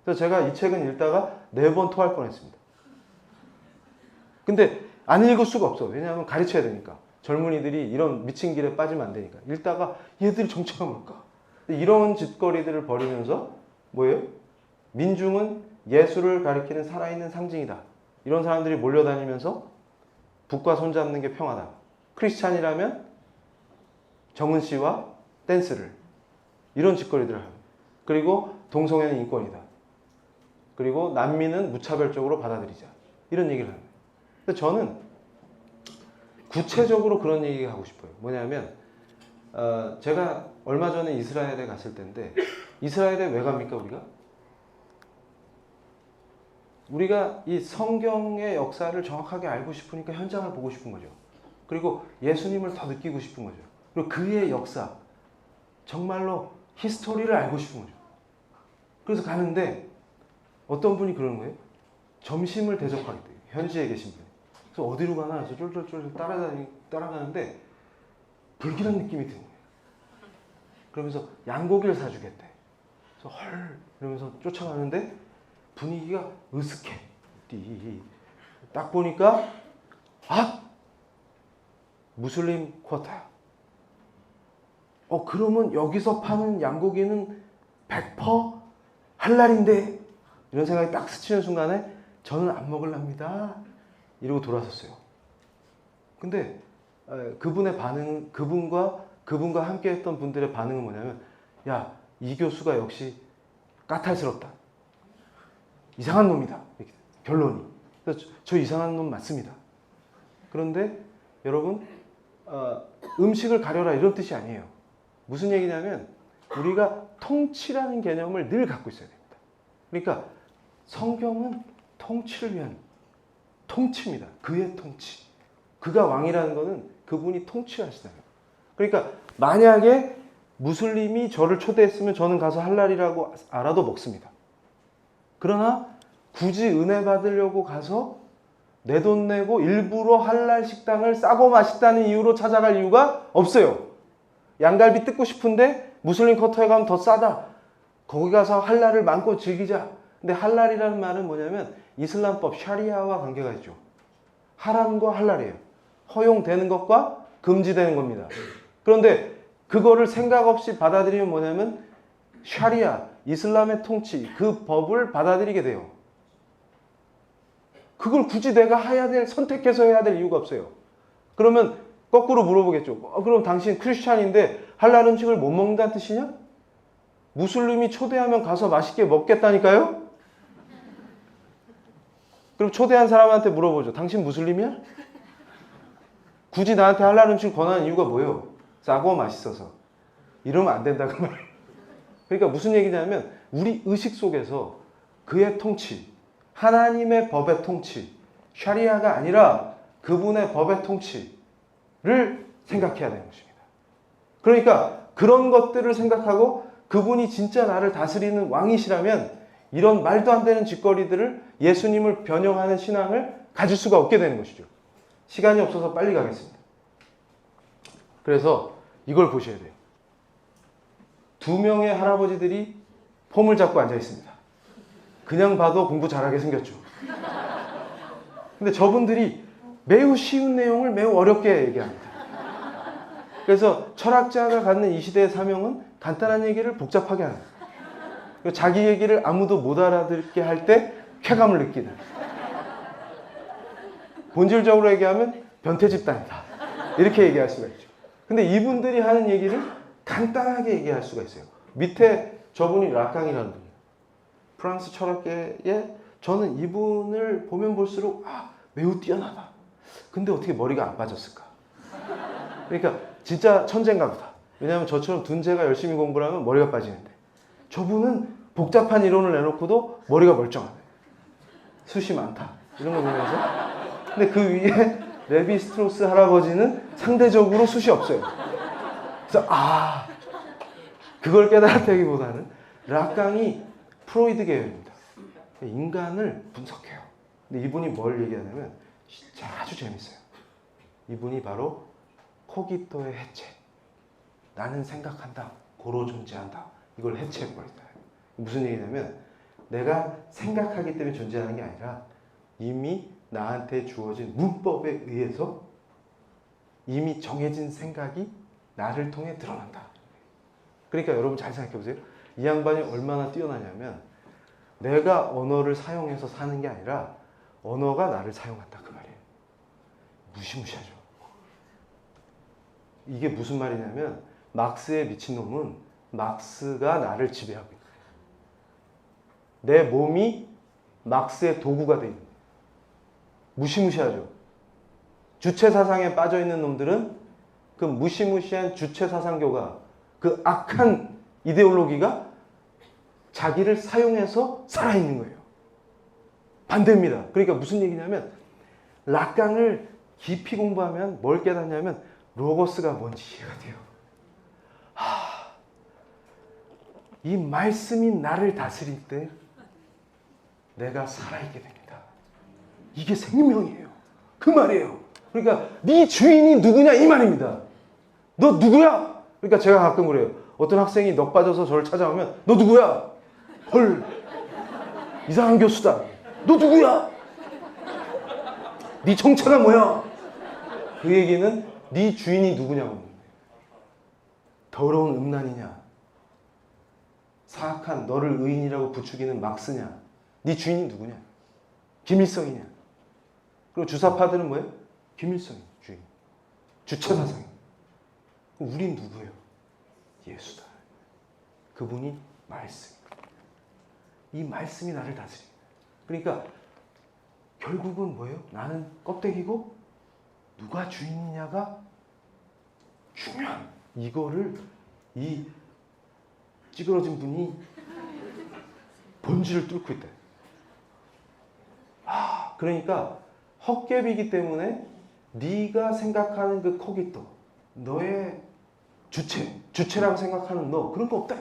그래서 제가 이 책은 읽다가 4번 토할 뻔했습니다. 근데 안 읽을 수가 없어. 왜냐하면 가르쳐야 되니까. 젊은이들이 이런 미친 길에 빠지면 안 되니까. 읽다가 얘들이 정체가 뭘까? 이런 짓거리들을 벌이면서 뭐예요? 민중은 예수를 가리키는 살아있는 상징이다. 이런 사람들이 몰려다니면서 북과 손잡는 게 평화다. 크리스찬이라면 정은 씨와 댄스를 이런 짓거리들을 합니다. 그리고 동성애는 인권이다. 그리고 난민은 무차별적으로 받아들이자. 이런 얘기를 합니다. 근데 저는 구체적으로 그런 얘기 하고 싶어요. 뭐냐면 제가 얼마 전에 이스라엘에 갔을 때인데 이스라엘에 왜 갑니까 우리가? 우리가 이 성경의 역사를 정확하게 알고 싶으니까 현장을 보고 싶은 거죠. 그리고 예수님을 더 느끼고 싶은 거죠. 그리고 그의 역사, 정말로 히스토리를 알고 싶은 거죠. 그래서 가는데 어떤 분이 그러는 거예요. 점심을 대접하겠대요. 현지에 계신 분이. 그래서 어디로 가나 해서 쫄쫄쫄 따라가는데 불길한 느낌이 드는 거예요. 그러면서 양고기를 사주겠대. 그래서 헐 이러면서 쫓아가는데 분위기가 으슥해. 딱 보니까 무슬림 쿼터야. 그러면 여기서 파는 양고기는 100% 할랄인데 이런 생각이 딱 스치는 순간에 저는 안 먹을랍니다. 이러고 돌아섰어요. 근데 그분의 반응, 그분과 함께 했던 분들의 반응은 뭐냐면 야, 이 교수가 역시 까탈스럽다. 이상한 놈이다. 이렇게 결론이. 그래서 저 이상한 놈 맞습니다. 그런데 여러분 음식을 가려라 이런 뜻이 아니에요. 무슨 얘기냐면 우리가 통치라는 개념을 늘 갖고 있어야 됩니다. 그러니까 성경은 통치를 위한 통치입니다. 그의 통치. 그가 왕이라는 것은 그분이 통치하시다는 거예요. 그러니까 만약에 무슬림이 저를 초대했으면 저는 가서 할랄이라고 알아도 먹습니다. 그러나 굳이 은혜 받으려고 가서 내 돈 내고 일부러 할랄 식당을 싸고 맛있다는 이유로 찾아갈 이유가 없어요. 양갈비 뜯고 싶은데 무슬림 커터에 가면 더 싸다. 거기 가서 할랄을 마음껏 즐기자. 근데 할랄이라는 말은 뭐냐면 이슬람법 샤리아와 관계가 있죠. 하람과 할랄이에요. 허용되는 것과 금지되는 겁니다. 그런데 그거를 생각 없이 받아들이면 뭐냐면 샤리아, 이슬람의 통치, 그 법을 받아들이게 돼요. 그걸 굳이 내가 해야 될, 선택해서 해야 될 이유가 없어요. 그러면 거꾸로 물어보겠죠. 그럼 당신 크리스찬인데 할랄 음식을 못 먹는다는 뜻이냐? 무슬림이 초대하면 가서 맛있게 먹겠다니까요? 그럼 초대한 사람한테 물어보죠. 당신 무슬림이야? 굳이 나한테 할랄 음식을 권하는 이유가 뭐예요? 싸고 맛있어서. 이러면 안 된다고 말해요. 그러니까 무슨 얘기냐면 우리 의식 속에서 그의 통치, 하나님의 법의 통치, 샤리아가 아니라 그분의 법의 통치를 생각해야 되는 것입니다. 그러니까 그런 것들을 생각하고 그분이 진짜 나를 다스리는 왕이시라면 이런 말도 안 되는 짓거리들을 예수님을 변형하는 신앙을 가질 수가 없게 되는 것이죠. 시간이 없어서 빨리 가겠습니다. 그래서 이걸 보셔야 돼요. 두 명의 할아버지들이 폼을 잡고 앉아 있습니다. 그냥 봐도 공부 잘하게 생겼죠. 근데 저분들이 매우 쉬운 내용을 매우 어렵게 얘기합니다. 그래서 철학자가 갖는 이 시대의 사명은 간단한 얘기를 복잡하게 하는 거예요. 자기 얘기를 아무도 못 알아듣게 할 때 쾌감을 느끼는. 본질적으로 얘기하면 변태 집단이다. 이렇게 얘기할 수가 있죠. 근데 이분들이 하는 얘기를 간단하게 얘기할 수가 있어요. 밑에 저분이 라캉이라는 분이에요. 프랑스 철학계에 저는 이분을 보면 볼수록 매우 뛰어나다. 근데 어떻게 머리가 안 빠졌을까? 그러니까 진짜 천재인가 보다. 왜냐하면 저처럼 둔재가 열심히 공부를 하면 머리가 빠지는데 저분은 복잡한 이론을 내놓고도 머리가 멀쩡하네. 숱이 많다. 이런 거 보면서 근데 그 위에 레비 스트로스 할아버지는 상대적으로 숱이 없어요. 그래서 그걸 깨달았다기보다는 라캉이 프로이드 계열입니다. 인간을 분석해요. 근데 이분이 뭘 얘기하냐면 진짜 아주 재밌어요. 이분이 바로 코기토의 해체. 나는 생각한다. 고로 존재한다. 이걸 해체해버린다. 무슨 얘기냐면 내가 생각하기 때문에 존재하는 게 아니라 이미 나한테 주어진 문법에 의해서 이미 정해진 생각이 나를 통해 드러난다. 그러니까 여러분 잘 생각해 보세요. 이 양반이 얼마나 뛰어나냐면 내가 언어를 사용해서 사는 게 아니라 언어가 나를 사용한다 그 말이에요. 무시무시하죠. 이게 무슨 말이냐면 막스의 미친놈은 막스가 나를 지배하고 있는 거예요. 내 몸이 막스의 도구가 돼 있는 거예요. 무시무시하죠. 주체사상에 빠져있는 놈들은 그 무시무시한 주체사상교가 그 악한 이데올로기가 자기를 사용해서 살아있는 거예요. 반대입니다. 그러니까 무슨 얘기냐면 라캉을 깊이 공부하면 뭘 깨닫냐면 로고스가 뭔지 이해가 돼요. 이 말씀이 나를 다스릴 때 내가 살아있게 됩니다. 이게 생명이에요. 그 말이에요. 그러니까 네 주인이 누구냐 이 말입니다. 너 누구야? 그러니까 제가 가끔 그래요. 어떤 학생이 넋 빠져서 저를 찾아오면 너 누구야? 헐 이상한 교수다. 너 누구야? 네 정체가 뭐야? 그 얘기는 네 주인이 누구냐고. 더러운 음란이냐? 사악한 너를 의인이라고 부추기는 막스냐? 네 주인이 누구냐? 김일성이냐? 그리고 주사파들은 뭐예요? 김일성이 주인. 주체사상이. 우린 누구예요? 예수다. 그분이 말씀입니다. 이 말씀이 나를 다스립니다. 그러니까 결국은 뭐예요? 나는 껍데기고 누가 주인이냐가 중요한, 이거를 이 찌그러진 분이 본질을 뚫고 있다. 그러니까 헛개비이기 때문에 네가 생각하는 그 코기토, 너의 주체라고 생각하는 너, 그런 거 없다.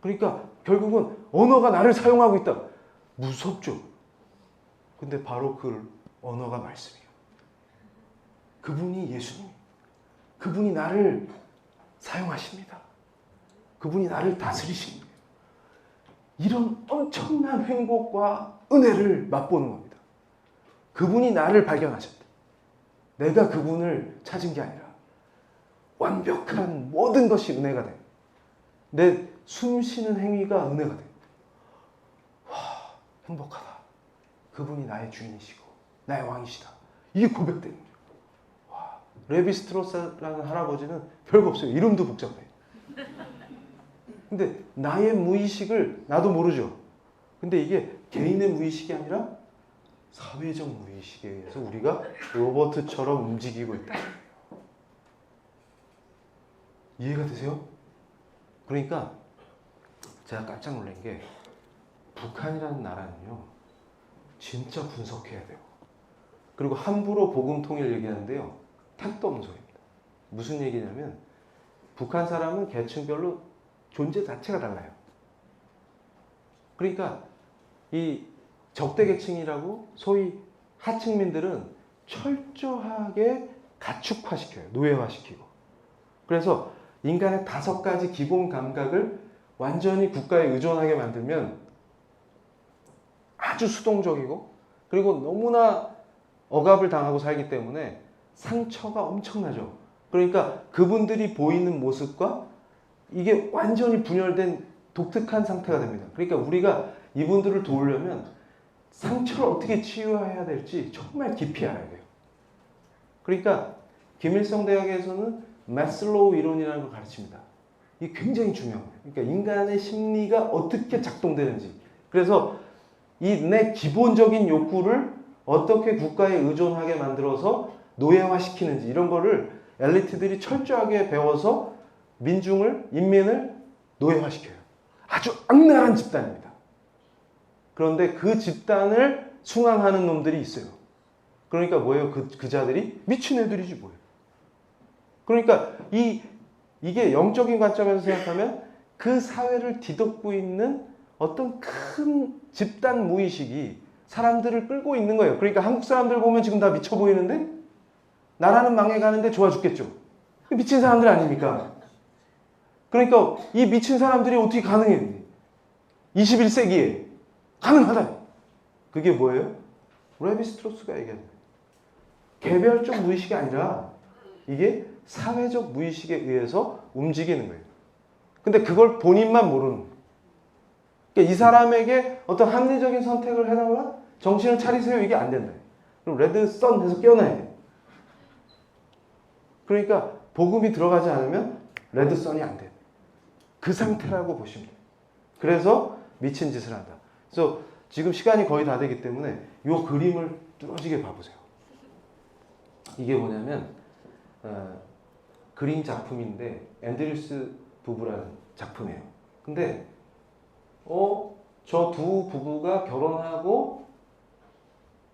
그러니까 결국은 언어가 나를 사용하고 있다. 무섭죠. 근데 바로 그 언어가 말씀이에요. 그분이 예수님, 그분이 나를 사용하십니다. 그분이 나를 다스리십니다. 이런 엄청난 행복과 은혜를 맛보는 겁니다. 그분이 나를 발견하셨다. 내가 그분을 찾은 게 아니라 완벽한 모든 것이 은혜가 됩니다. 내 숨쉬는 행위가 은혜가 됩니다. 와, 행복하다. 그분이 나의 주인이시고 나의 왕이시다. 이게 고백되는 거예요. 와, 레비스트로스라는 할아버지는 별거 없어요. 이름도 복잡해. 근데 나의 무의식을 나도 모르죠. 근데 이게 개인의 무의식이 아니라 사회적 무의식에 의해서 우리가 로봇처럼 움직이고 있다. 이해가 되세요? 그러니까 제가 깜짝 놀란 게, 북한이라는 나라는요 진짜 분석해야 돼요. 그리고 함부로 복음 통일 얘기하는데요 택도 없는 소리입니다. 무슨 얘기냐면, 북한 사람은 계층별로 존재 자체가 달라요. 그러니까 이 적대 계층이라고 소위 하층민들은 철저하게 가축화시켜요. 노예화시키고. 그래서 인간의 5가지 기본 감각을 완전히 국가에 의존하게 만들면 아주 수동적이고, 그리고 너무나 억압을 당하고 살기 때문에 상처가 엄청나죠. 그러니까 그분들이 보이는 모습과 이게 완전히 분열된 독특한 상태가 됩니다. 그러니까 우리가 이분들을 도우려면 상처를 어떻게 치유해야 될지 정말 깊이 알아야 돼요. 그러니까 김일성 대학에서는 마슬로우 이론이라는 걸 가르칩니다. 이게 굉장히 중요해요. 그러니까 인간의 심리가 어떻게 작동되는지. 그래서 이 내 기본적인 욕구를 어떻게 국가에 의존하게 만들어서 노예화시키는지, 이런 거를 엘리트들이 철저하게 배워서 인민을 노예화시켜요. 아주 악랄한 집단입니다. 그런데 그 집단을 숭앙하는 놈들이 있어요. 그러니까 뭐예요? 그 자들이 미친 애들이지 뭐예요. 그러니까 이게 영적인 관점에서 생각하면 그 사회를 뒤덮고 있는 어떤 큰 집단 무의식이 사람들을 끌고 있는 거예요. 그러니까 한국 사람들 보면 지금 다 미쳐 보이는데 나라는 망해가는데 좋아 죽겠죠. 미친 사람들 아닙니까? 그러니까 이 미친 사람들이 어떻게 가능해? 21세기에 가능하다. 그게 뭐예요? 레비스트로스가 얘기하는 거예요. 개별적 무의식이 아니라 이게 사회적 무의식에 의해서 움직이는 거예요. 근데 그걸 본인만 모르는 거예요. 그러니까 이 사람에게 어떤 합리적인 선택을 해달라? 정신을 차리세요. 이게 안 된다. 그럼 레드 선 해서 깨어나야 돼요. 그러니까 복음이 들어가지 않으면 레드 선이 안 돼요. 그 상태라고 보시면 돼요. 그래서 미친 짓을 한다. 그래서 지금 시간이 거의 다 되기 때문에 이 그림을 뚫어지게 봐보세요. 이게 뭐냐면 그림 작품인데 앤드류스 부부라는 작품이에요. 근데 저 두 부부가 결혼하고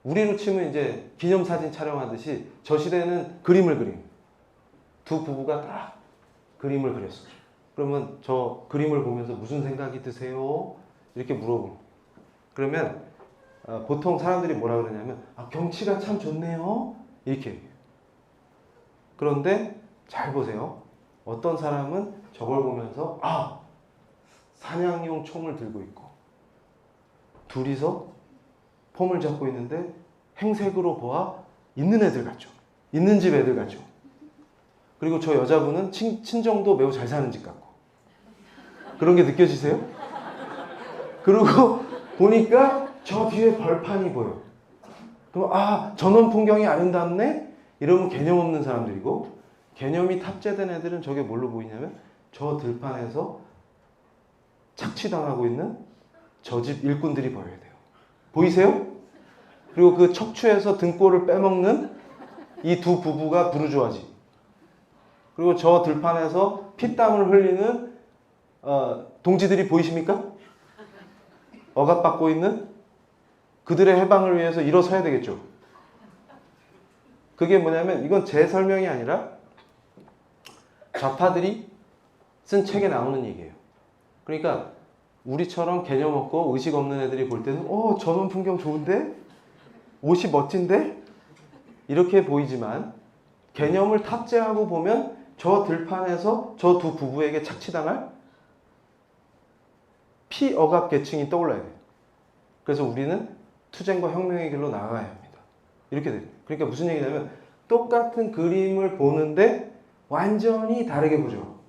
우리로 치면 이제 기념사진 촬영하듯이 저 시대는 그림을 그림. 두 부부가 딱 그림을 그렸어요. 그러면 저 그림을 보면서 무슨 생각이 드세요? 이렇게 물어보고. 그러면 보통 사람들이 뭐라 그러냐면 경치가 참 좋네요. 이렇게 얘기해요. 그런데 잘 보세요. 어떤 사람은 저걸 보면서 사냥용 총을 들고 있고 둘이서 폼을 잡고 있는데 행색으로 보아 있는 애들 같죠. 있는 집 애들 같죠. 그리고 저 여자분은 친정도 매우 잘 사는 집 같고. 그런 게 느껴지세요? 그리고 보니까 저 뒤에 벌판이 보여. 그럼 전원 풍경이 아름답네? 이러면 개념 없는 사람들이고, 개념이 탑재된 애들은 저게 뭘로 보이냐면 저 들판에서 착취당하고 있는 저 집 일꾼들이 보여야 돼요. 보이세요? 그리고 그 척추에서 등골을 빼먹는 이 두 부부가 부르주아지. 그리고 저 들판에서 피땀을 흘리는 동지들이 보이십니까? 억압받고 있는 그들의 해방을 위해서 일어서야 되겠죠. 그게 뭐냐면 이건 제 설명이 아니라 좌파들이 쓴 책에 나오는 얘기예요. 그러니까 우리처럼 개념 없고 의식 없는 애들이 볼 때는 저런 풍경 좋은데? 옷이 멋진데? 이렇게 보이지만 개념을 탑재하고 보면 저 들판에서 저 두 부부에게 착취당할 피억압 계층이 떠올라야 돼요. 그래서 우리는 투쟁과 혁명의 길로 나아가야 합니다. 이렇게 됩니다. 그러니까 무슨 얘기냐면 똑같은 그림을 보는데 완전히 다르게 보죠.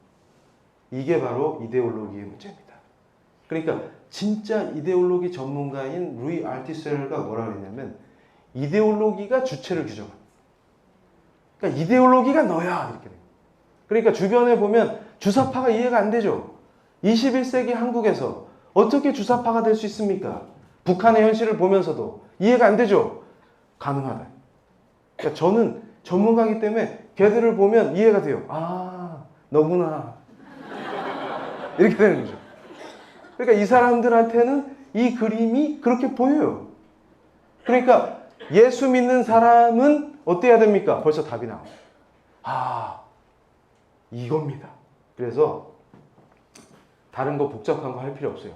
이게 바로 이데올로기의 문제입니다. 그러니까 진짜 이데올로기 전문가인 루이 알티세르가 뭐라 그랬냐면 이데올로기가 주체를 규정한다. 그러니까 이데올로기가 너야 이렇게 돼요. 그러니까 주변에 보면 주사파가 이해가 안 되죠. 21세기 한국에서 어떻게 주사파가 될 수 있습니까? 북한의 현실을 보면서도 이해가 안 되죠. 가능하다. 그러니까 저는 전문가이기 때문에 걔들을 보면 이해가 돼요. 아, 너구나. 이렇게 되는 거죠. 그러니까 이 사람들한테는 이 그림이 그렇게 보여요. 그러니까 예수 믿는 사람은 어때야 됩니까? 벌써 답이 나와요. 아, 이겁니다. 그래서 다른 거 복잡한 거 할 필요 없어요.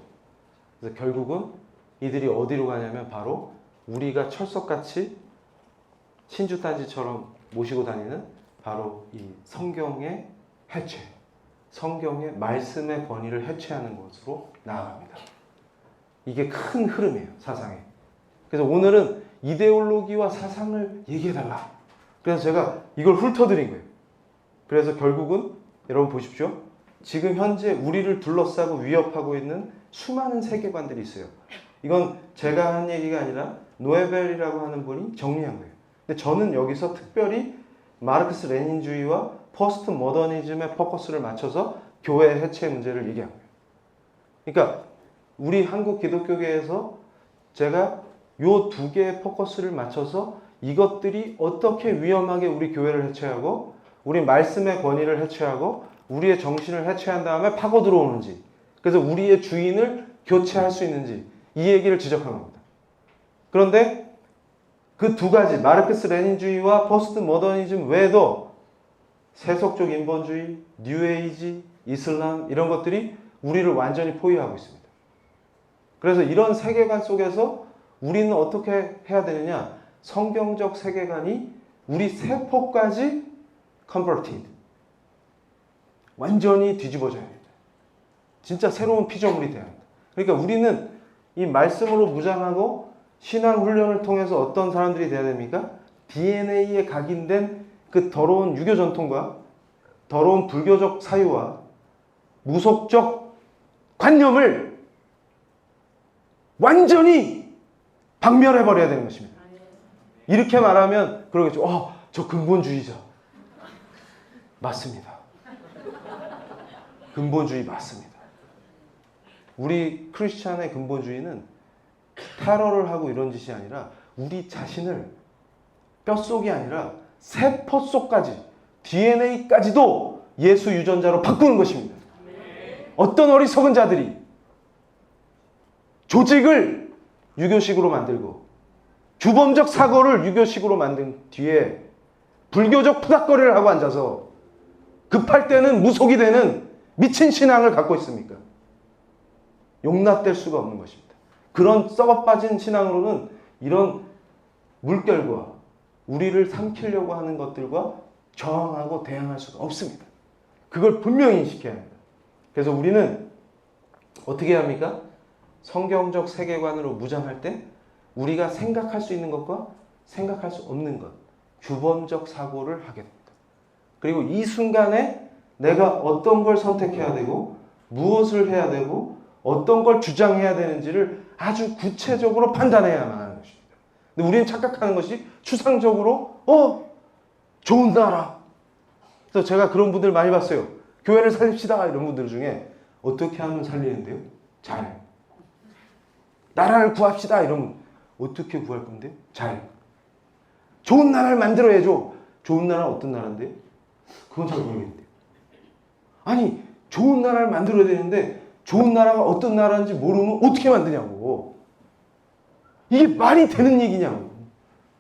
그래서 결국은 이들이 어디로 가냐면 바로 우리가 철석같이 신주단지처럼 모시고 다니는 바로 이 성경의 해체, 성경의 말씀의 권위를 해체하는 것으로 나아갑니다. 이게 큰 흐름이에요, 사상에. 그래서 오늘은 이데올로기와 사상을 얘기해달라. 그래서 제가 이걸 훑어드린 거예요. 그래서 결국은 여러분 보십시오. 지금 현재 우리를 둘러싸고 위협하고 있는 수많은 세계관들이 있어요. 이건 제가 한 얘기가 아니라 노에벨이라고 하는 분이 정리한 거예요. 근데 저는 여기서 특별히 마르크스 레닌주의와 포스트 모더니즘의 포커스를 맞춰서 교회 해체 문제를 얘기한 거예요. 그러니까 우리 한국 기독교계에서 제가 요 두 개의 포커스를 맞춰서 이것들이 어떻게 위험하게 우리 교회를 해체하고 우리 말씀의 권위를 해체하고 우리의 정신을 해체한 다음에 파고 들어오는지, 그래서 우리의 주인을 교체할 수 있는지 이 얘기를 지적한 겁니다. 그런데 그 두 가지 마르크스 레닌주의와 포스트 모더니즘 외에도 세속적 인본주의, 뉴에이지, 이슬람 이런 것들이 우리를 완전히 포위하고 있습니다. 그래서 이런 세계관 속에서 우리는 어떻게 해야 되느냐? 성경적 세계관이 우리 세포까지 converted, 완전히 뒤집어져야 합니다. 진짜 새로운 피조물이 돼야 합니다. 그러니까 우리는 이 말씀으로 무장하고 신앙 훈련을 통해서 어떤 사람들이 돼야 됩니까? DNA에 각인된 그 더러운 유교 전통과 더러운 불교적 사유와 무속적 관념을 완전히 박멸해버려야 되는 것입니다. 이렇게 말하면 그러겠죠. 저 근본주의자. 맞습니다. 근본주의 맞습니다. 우리 크리스찬의 근본주의는 테러를 하고 이런 짓이 아니라 우리 자신을 뼛속이 아니라 세포 속까지 DNA까지도 예수 유전자로 바꾸는 것입니다. 어떤 어리석은 자들이 조직을 유교식으로 만들고 규범적 사고를 유교식으로 만든 뒤에 불교적 푸닥거리를 하고 앉아서 급할 때는 무속이 되는 미친 신앙을 갖고 있습니까? 용납될 수가 없는 것입니다. 그런 썩어빠진 신앙으로는 이런 물결과 우리를 삼키려고 하는 것들과 저항하고 대항할 수가 없습니다. 그걸 분명히 인식해야 합니다. 그래서 우리는 어떻게 해야 합니까? 성경적 세계관으로 무장할 때 우리가 생각할 수 있는 것과 생각할 수 없는 것, 규범적 사고를 하게 됩니다. 그리고 이 순간에 내가 어떤 걸 선택해야 되고 무엇을 해야 되고 어떤 걸 주장해야 되는지를 아주 구체적으로 판단해야만 하는 것입니다. 근데 우리는 착각하는 것이 추상적으로 좋은 나라. 그래서 제가 그런 분들 많이 봤어요. 교회를 살립시다 이런 분들 중에 어떻게 하면 살리는데요? 잘. 나라를 구합시다 이런 분. 어떻게 구할 건데? 자유. 좋은 나라를 만들어야죠. 좋은 나라는 어떤 나라인데? 그건 잘 모르겠는데. 아니, 좋은 나라를 만들어야 되는데 좋은 나라가 어떤 나라인지 모르면 어떻게 만드냐고. 이게 말이 되는 얘기냐고.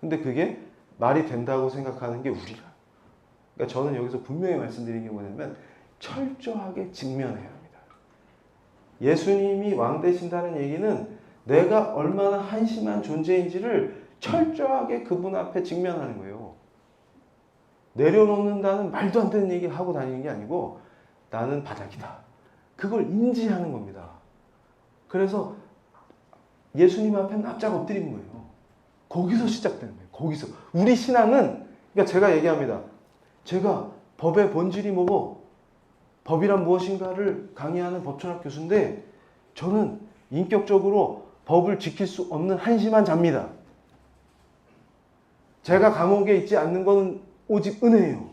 근데 그게 말이 된다고 생각하는 게 우리가. 그러니까 저는 여기서 분명히 말씀드린 게 뭐냐면 철저하게 직면해야 합니다. 예수님이 왕 되신다는 얘기는 내가 얼마나 한심한 존재인지를 철저하게 그분 앞에 직면하는 거예요. 내려놓는다는 말도 안 되는 얘기 하고 다니는 게 아니고 나는 바닥이다. 그걸 인지하는 겁니다. 그래서 예수님 앞에 납작 엎드리는 거예요. 거기서 시작되는 거예요. 거기서. 우리 신앙은, 그러니까 제가 얘기합니다. 제가 법의 본질이 뭐고 법이란 무엇인가를 강의하는 법철학 교수인데 저는 인격적으로 법을 지킬 수 없는 한심한 자입니다. 제가 감옥에 있지 않는 것은 오직 은혜예요.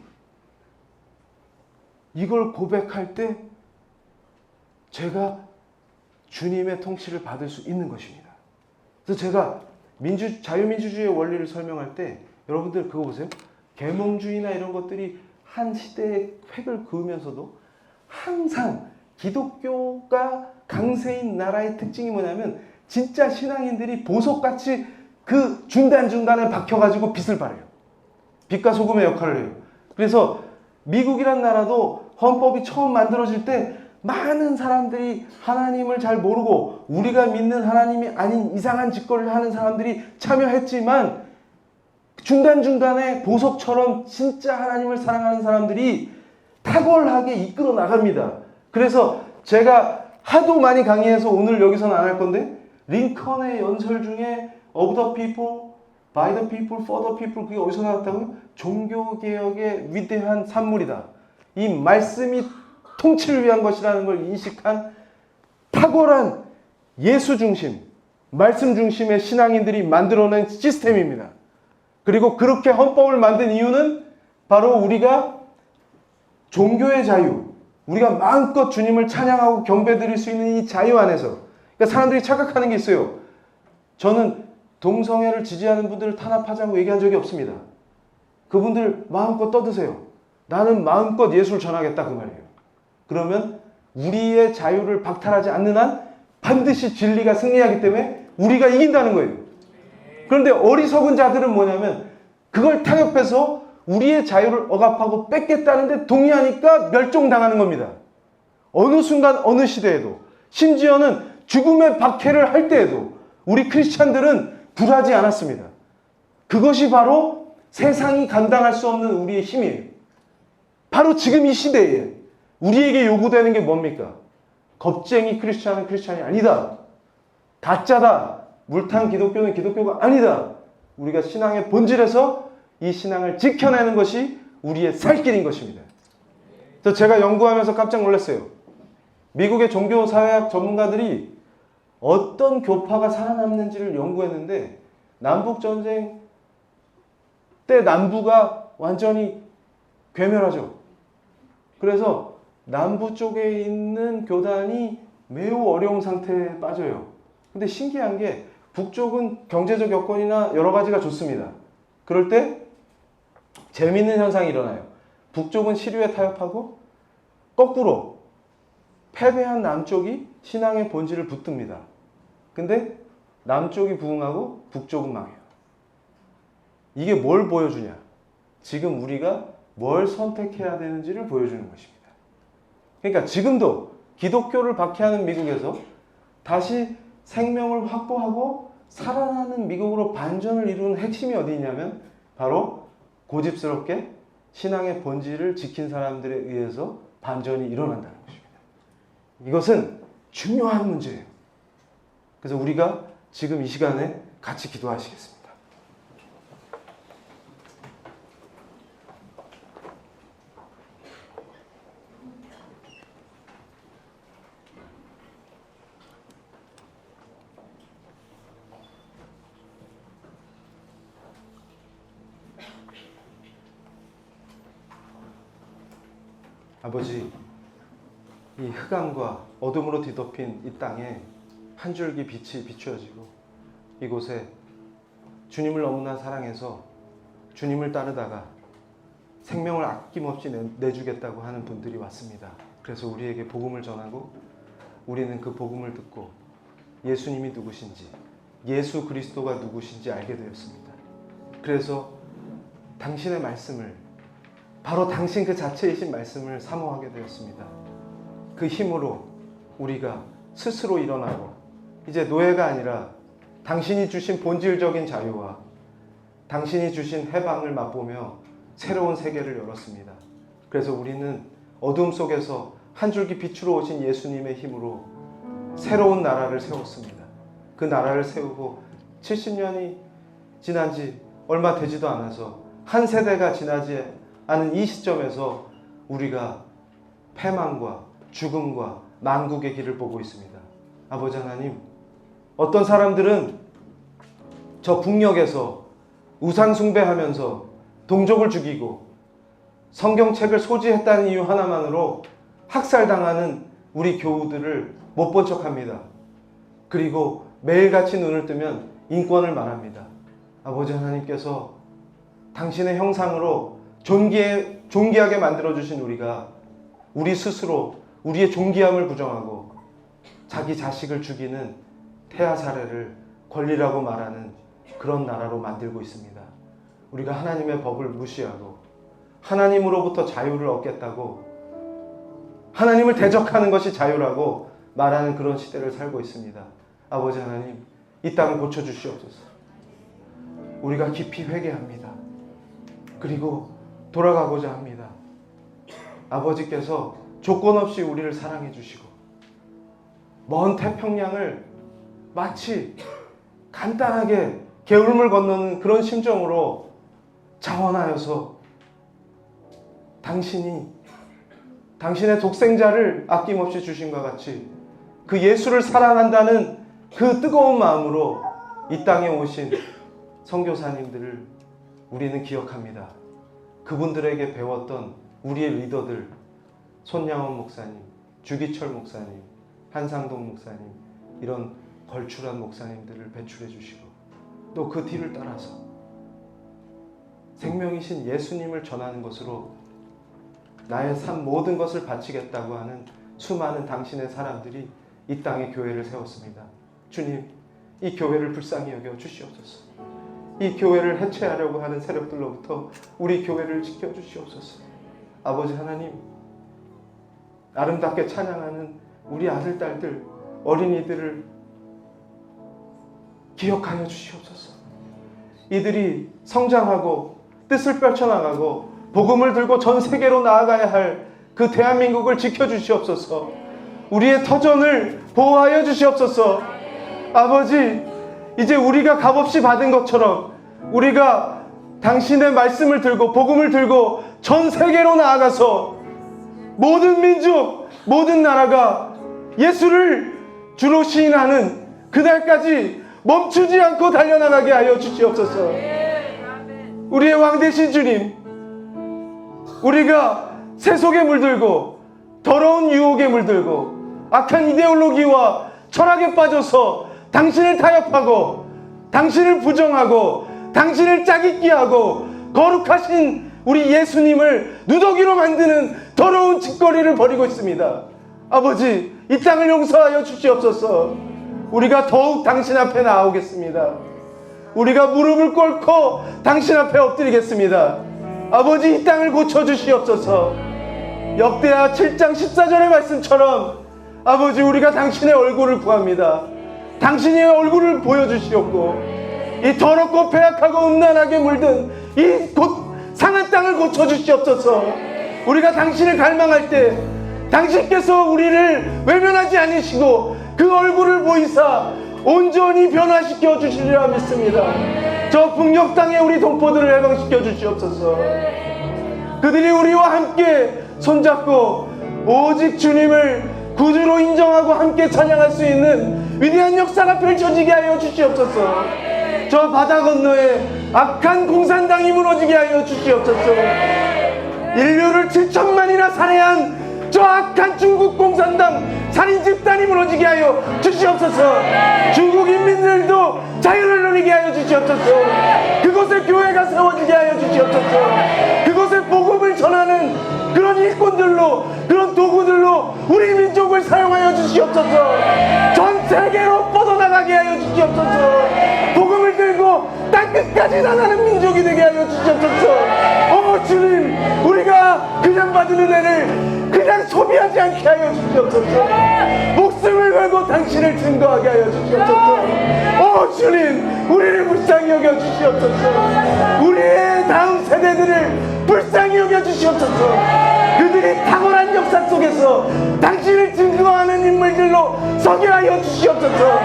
이걸 고백할 때 제가 주님의 통치를 받을 수 있는 것입니다. 그래서 제가 자유민주주의의 원리를 설명할 때 여러분들 그거 보세요. 계몽주의나 이런 것들이 한 시대의 획을 그으면서도 항상 기독교가 강세인 나라의 특징이 뭐냐면 진짜 신앙인들이 보석같이 그 중간중간에 박혀가지고 빛을 발해요. 빛과 소금의 역할을 해요. 그래서 미국이란 나라도 헌법이 처음 만들어질 때 많은 사람들이 하나님을 잘 모르고 우리가 믿는 하나님이 아닌 이상한 짓거리를 하는 사람들이 참여했지만 중간중간에 보석처럼 진짜 하나님을 사랑하는 사람들이 탁월하게 이끌어 나갑니다. 그래서 제가 하도 많이 강의해서 오늘 여기서는 안 할 건데 링컨의 연설 중에 of the people, by the people, for the people 그게 어디서 나왔다고요? 종교개혁의 위대한 산물이다. 이 말씀이 통치를 위한 것이라는 걸 인식한 탁월한 예수 중심, 말씀 중심의 신앙인들이 만들어낸 시스템입니다. 그리고 그렇게 헌법을 만든 이유는 바로 우리가 종교의 자유, 우리가 마음껏 주님을 찬양하고 경배드릴 수 있는 이 자유 안에서. 그러니까 사람들이 착각하는 게 있어요. 저는 동성애를 지지하는 분들을 탄압하자고 얘기한 적이 없습니다. 그분들 마음껏 떠드세요. 나는 마음껏 예수를 전하겠다 그 말이에요. 그러면 우리의 자유를 박탈하지 않는 한 반드시 진리가 승리하기 때문에 우리가 이긴다는 거예요. 그런데 어리석은 자들은 뭐냐면 그걸 타협해서 우리의 자유를 억압하고 뺏겠다는데 동의하니까 멸종당하는 겁니다. 어느 순간 어느 시대에도 심지어는 죽음의 박해를 할 때에도 우리 크리스찬들은 굴하지 않았습니다. 그것이 바로 세상이 감당할 수 없는 우리의 힘이에요. 바로 지금 이 시대에 우리에게 요구되는 게 뭡니까? 겁쟁이 크리스찬은 크리스찬이 아니다. 가짜다. 물탄 기독교는 기독교가 아니다. 우리가 신앙의 본질에서 이 신앙을 지켜내는 것이 우리의 살 길인 것입니다. 그래서 제가 연구하면서 깜짝 놀랐어요. 미국의 종교사회학 전문가들이 어떤 교파가 살아남는지를 연구했는데 남북전쟁 때 남부가 완전히 괴멸하죠. 그래서 남부 쪽에 있는 교단이 매우 어려운 상태에 빠져요. 근데 신기한 게 북쪽은 경제적 여건이나 여러 가지가 좋습니다. 그럴 때 재미있는 현상이 일어나요. 북쪽은 시류에 타협하고 거꾸로 패배한 남쪽이 신앙의 본질을 붙듭니다. 근데 남쪽이 부흥하고 북쪽은 망해요. 이게 뭘 보여주냐? 지금 우리가 뭘 선택해야 되는지를 보여주는 것입니다. 그러니까 지금도 기독교를 박해하는 미국에서 다시 생명을 확보하고 살아나는 미국으로 반전을 이루는 핵심이 어디 있냐면 바로 고집스럽게 신앙의 본질을 지킨 사람들에 의해서 반전이 일어난다는 것입니다. 이것은 중요한 문제예요. 그래서 우리가 지금 이 시간에 같이 기도하시겠습니다. 아버지, 이 흑암과 어둠으로 뒤덮인 이 땅에 한 줄기 빛이 비추어지고 이곳에 주님을 너무나 사랑해서 주님을 따르다가 생명을 아낌없이 내주겠다고 하는 분들이 왔습니다. 그래서 우리에게 복음을 전하고 우리는 그 복음을 듣고 예수님이 누구신지, 예수 그리스도가 누구신지 알게 되었습니다. 그래서 당신의 말씀을, 바로 당신 그 자체이신 말씀을 사모하게 되었습니다. 그 힘으로 우리가 스스로 일어나고 이제 노예가 아니라 당신이 주신 본질적인 자유와 당신이 주신 해방을 맛보며 새로운 세계를 열었습니다. 그래서 우리는 어둠 속에서 한 줄기 빛으로 오신 예수님의 힘으로 새로운 나라를 세웠습니다. 그 나라를 세우고 70년이 지난 지 얼마 되지도 않아서 한 세대가 지나지 않은 이 시점에서 우리가 패망과 죽음과 만국의 길을 보고 있습니다. 아버지 하나님, 어떤 사람들은 저 북녘에서 우상 숭배하면서 동족을 죽이고 성경책을 소지했다는 이유 하나만으로 학살당하는 우리 교우들을 못 본 척합니다. 그리고 매일같이 눈을 뜨면 인권을 말합니다. 아버지 하나님께서 당신의 형상으로 존귀하게 만들어주신 우리가 우리 스스로 우리의 존귀함을 부정하고 자기 자식을 죽이는 태아 살해를 권리라고 말하는 그런 나라로 만들고 있습니다. 우리가 하나님의 법을 무시하고 하나님으로부터 자유를 얻겠다고 하나님을 대적하는 것이 자유라고 말하는 그런 시대를 살고 있습니다. 아버지 하나님, 이 땅을 고쳐주시옵소서. 우리가 깊이 회개합니다. 그리고 돌아가고자 합니다. 아버지께서 조건 없이 우리를 사랑해 주시고 먼 태평양을 마치 간단하게 개울물 건너는 그런 심정으로 자원하여서 당신의 독생자를 아낌없이 주신 것 같이 그 예수를 사랑한다는 그 뜨거운 마음으로 이 땅에 오신 선교사님들을 우리는 기억합니다. 그분들에게 배웠던 우리의 리더들, 손양원 목사님, 주기철 목사님, 한상동 목사님, 이런 걸출한 목사님들을 배출해 주시고 또 그 뒤를 따라서 생명이신 예수님을 전하는 것으로 나의 삶 모든 것을 바치겠다고 하는 수많은 당신의 사람들이 이 땅에 교회를 세웠습니다. 주님, 이 교회를 불쌍히 여겨 주시옵소서. 이 교회를 해체하려고 하는 세력들로부터 우리 교회를 지켜주시옵소서. 아버지 하나님, 아름답게 찬양하는 우리 아들, 딸들, 어린이들을 기억하여 주시옵소서. 이들이 성장하고 뜻을 펼쳐나가고 복음을 들고 전 세계로 나아가야 할 그 대한민국을 지켜주시옵소서. 우리의 터전을 보호하여 주시옵소서. 아버지, 이제 우리가 값없이 받은 것처럼 우리가 당신의 말씀을 들고 복음을 들고 전 세계로 나아가서 모든 민족, 모든 나라가 예수를 주로 시인하는 그날까지 멈추지 않고 달려나가게 하여 주시옵소서. 우리의 왕 되신 주님, 우리가 세속에 물들고 더러운 유혹에 물들고 악한 이데올로기와 철학에 빠져서 당신을 타협하고 당신을 부정하고 당신을 짜깁기 하고 거룩하신 우리 예수님을 누더기로 만드는 더러운 짓거리를 벌이고 있습니다. 아버지, 이 땅을 용서하여 주시옵소서. 우리가 더욱 당신 앞에 나오겠습니다. 우리가 무릎을 꿇고 당신 앞에 엎드리겠습니다. 아버지, 이 땅을 고쳐주시옵소서. 역대하 7장 14절의 말씀처럼 아버지, 우리가 당신의 얼굴을 구합니다. 당신의 얼굴을 보여주시옵고 이 더럽고 패악하고 음란하게 물든 이 상한 땅을 고쳐주시옵소서. 우리가 당신을 갈망할 때 당신께서 우리를 외면하지 않으시고 그 얼굴을 보이사 온전히 변화시켜 주시리라 믿습니다. 저 북녘 땅에 우리 동포들을 해방시켜 주시옵소서. 그들이 우리와 함께 손잡고 오직 주님을 구주로 인정하고 함께 찬양할 수 있는 위대한 역사가 펼쳐지게 하여 주시옵소서. 저 바다 건너에 악한 공산당이 무너지게 하여 주시옵소서. 인류를 7천만이나 살해한 저 악한 중국 공산당 살인 집단이 무너지게 하여 주시옵소서. 중국 인민들도 자유를 누리게 하여 주시옵소서. 그곳에 교회가 세워지게 하여 주시옵소서. 그곳에 복음을 전하는 그런 일꾼들로, 그런 도구들로 우리 민족을 사용하여 주시옵소서. 전 세계로 뻗어나가게 하여 주시옵소서. 복음을 들고 땅끝까지 나가는 민족이 되게 하여 주시옵소서. 주님, 우리가 그냥 받은 은혜를 그냥 소비하지 않게 하여 주시옵소서. 목숨을 걸고 당신을 증거하게 하여 주시옵소서. 주님, 우리를 불쌍히 여겨 주시옵소서. 우리의 다음 세대들을 불쌍히 여겨 주시옵소서. 그들이 탁월한 역사 속에서 당신을 증거하는 인물들로 서게 하여 주시옵소서.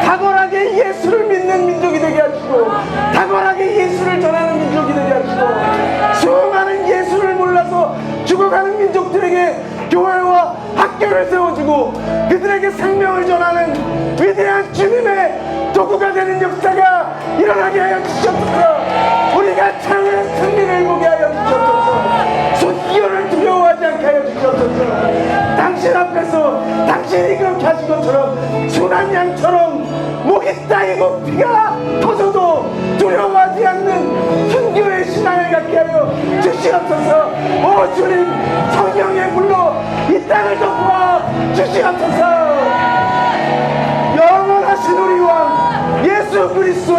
탁월하게 예수를 믿는 민족이 되게 하시고, 탁월하게 예수를 전하는 민족이 되게 하시고, 수많은 예수를 몰라서 죽어가는 민족들에게 교회와 학교를 세워주고 그들에게 생명을 전하는 위대한 주님의 도구가 되는 역사가 일어나게 하여 주시옵소서. 우리가 참된 승리를 보게 하여 주시옵소서. 손기어를 두려워하지 않게 하여 주시옵소서. 당신 앞에서 당신이 그렇게 하신 것처럼 순한 양처럼 목이 따이고 피가 터져도 두려워하지 않는 순교의 신앙을 갖게 하여 주시옵소서. 주님, 성령의 불로 이 땅을 덮어 주시옵소서. 영원하신 우리 왕 예수 그리스도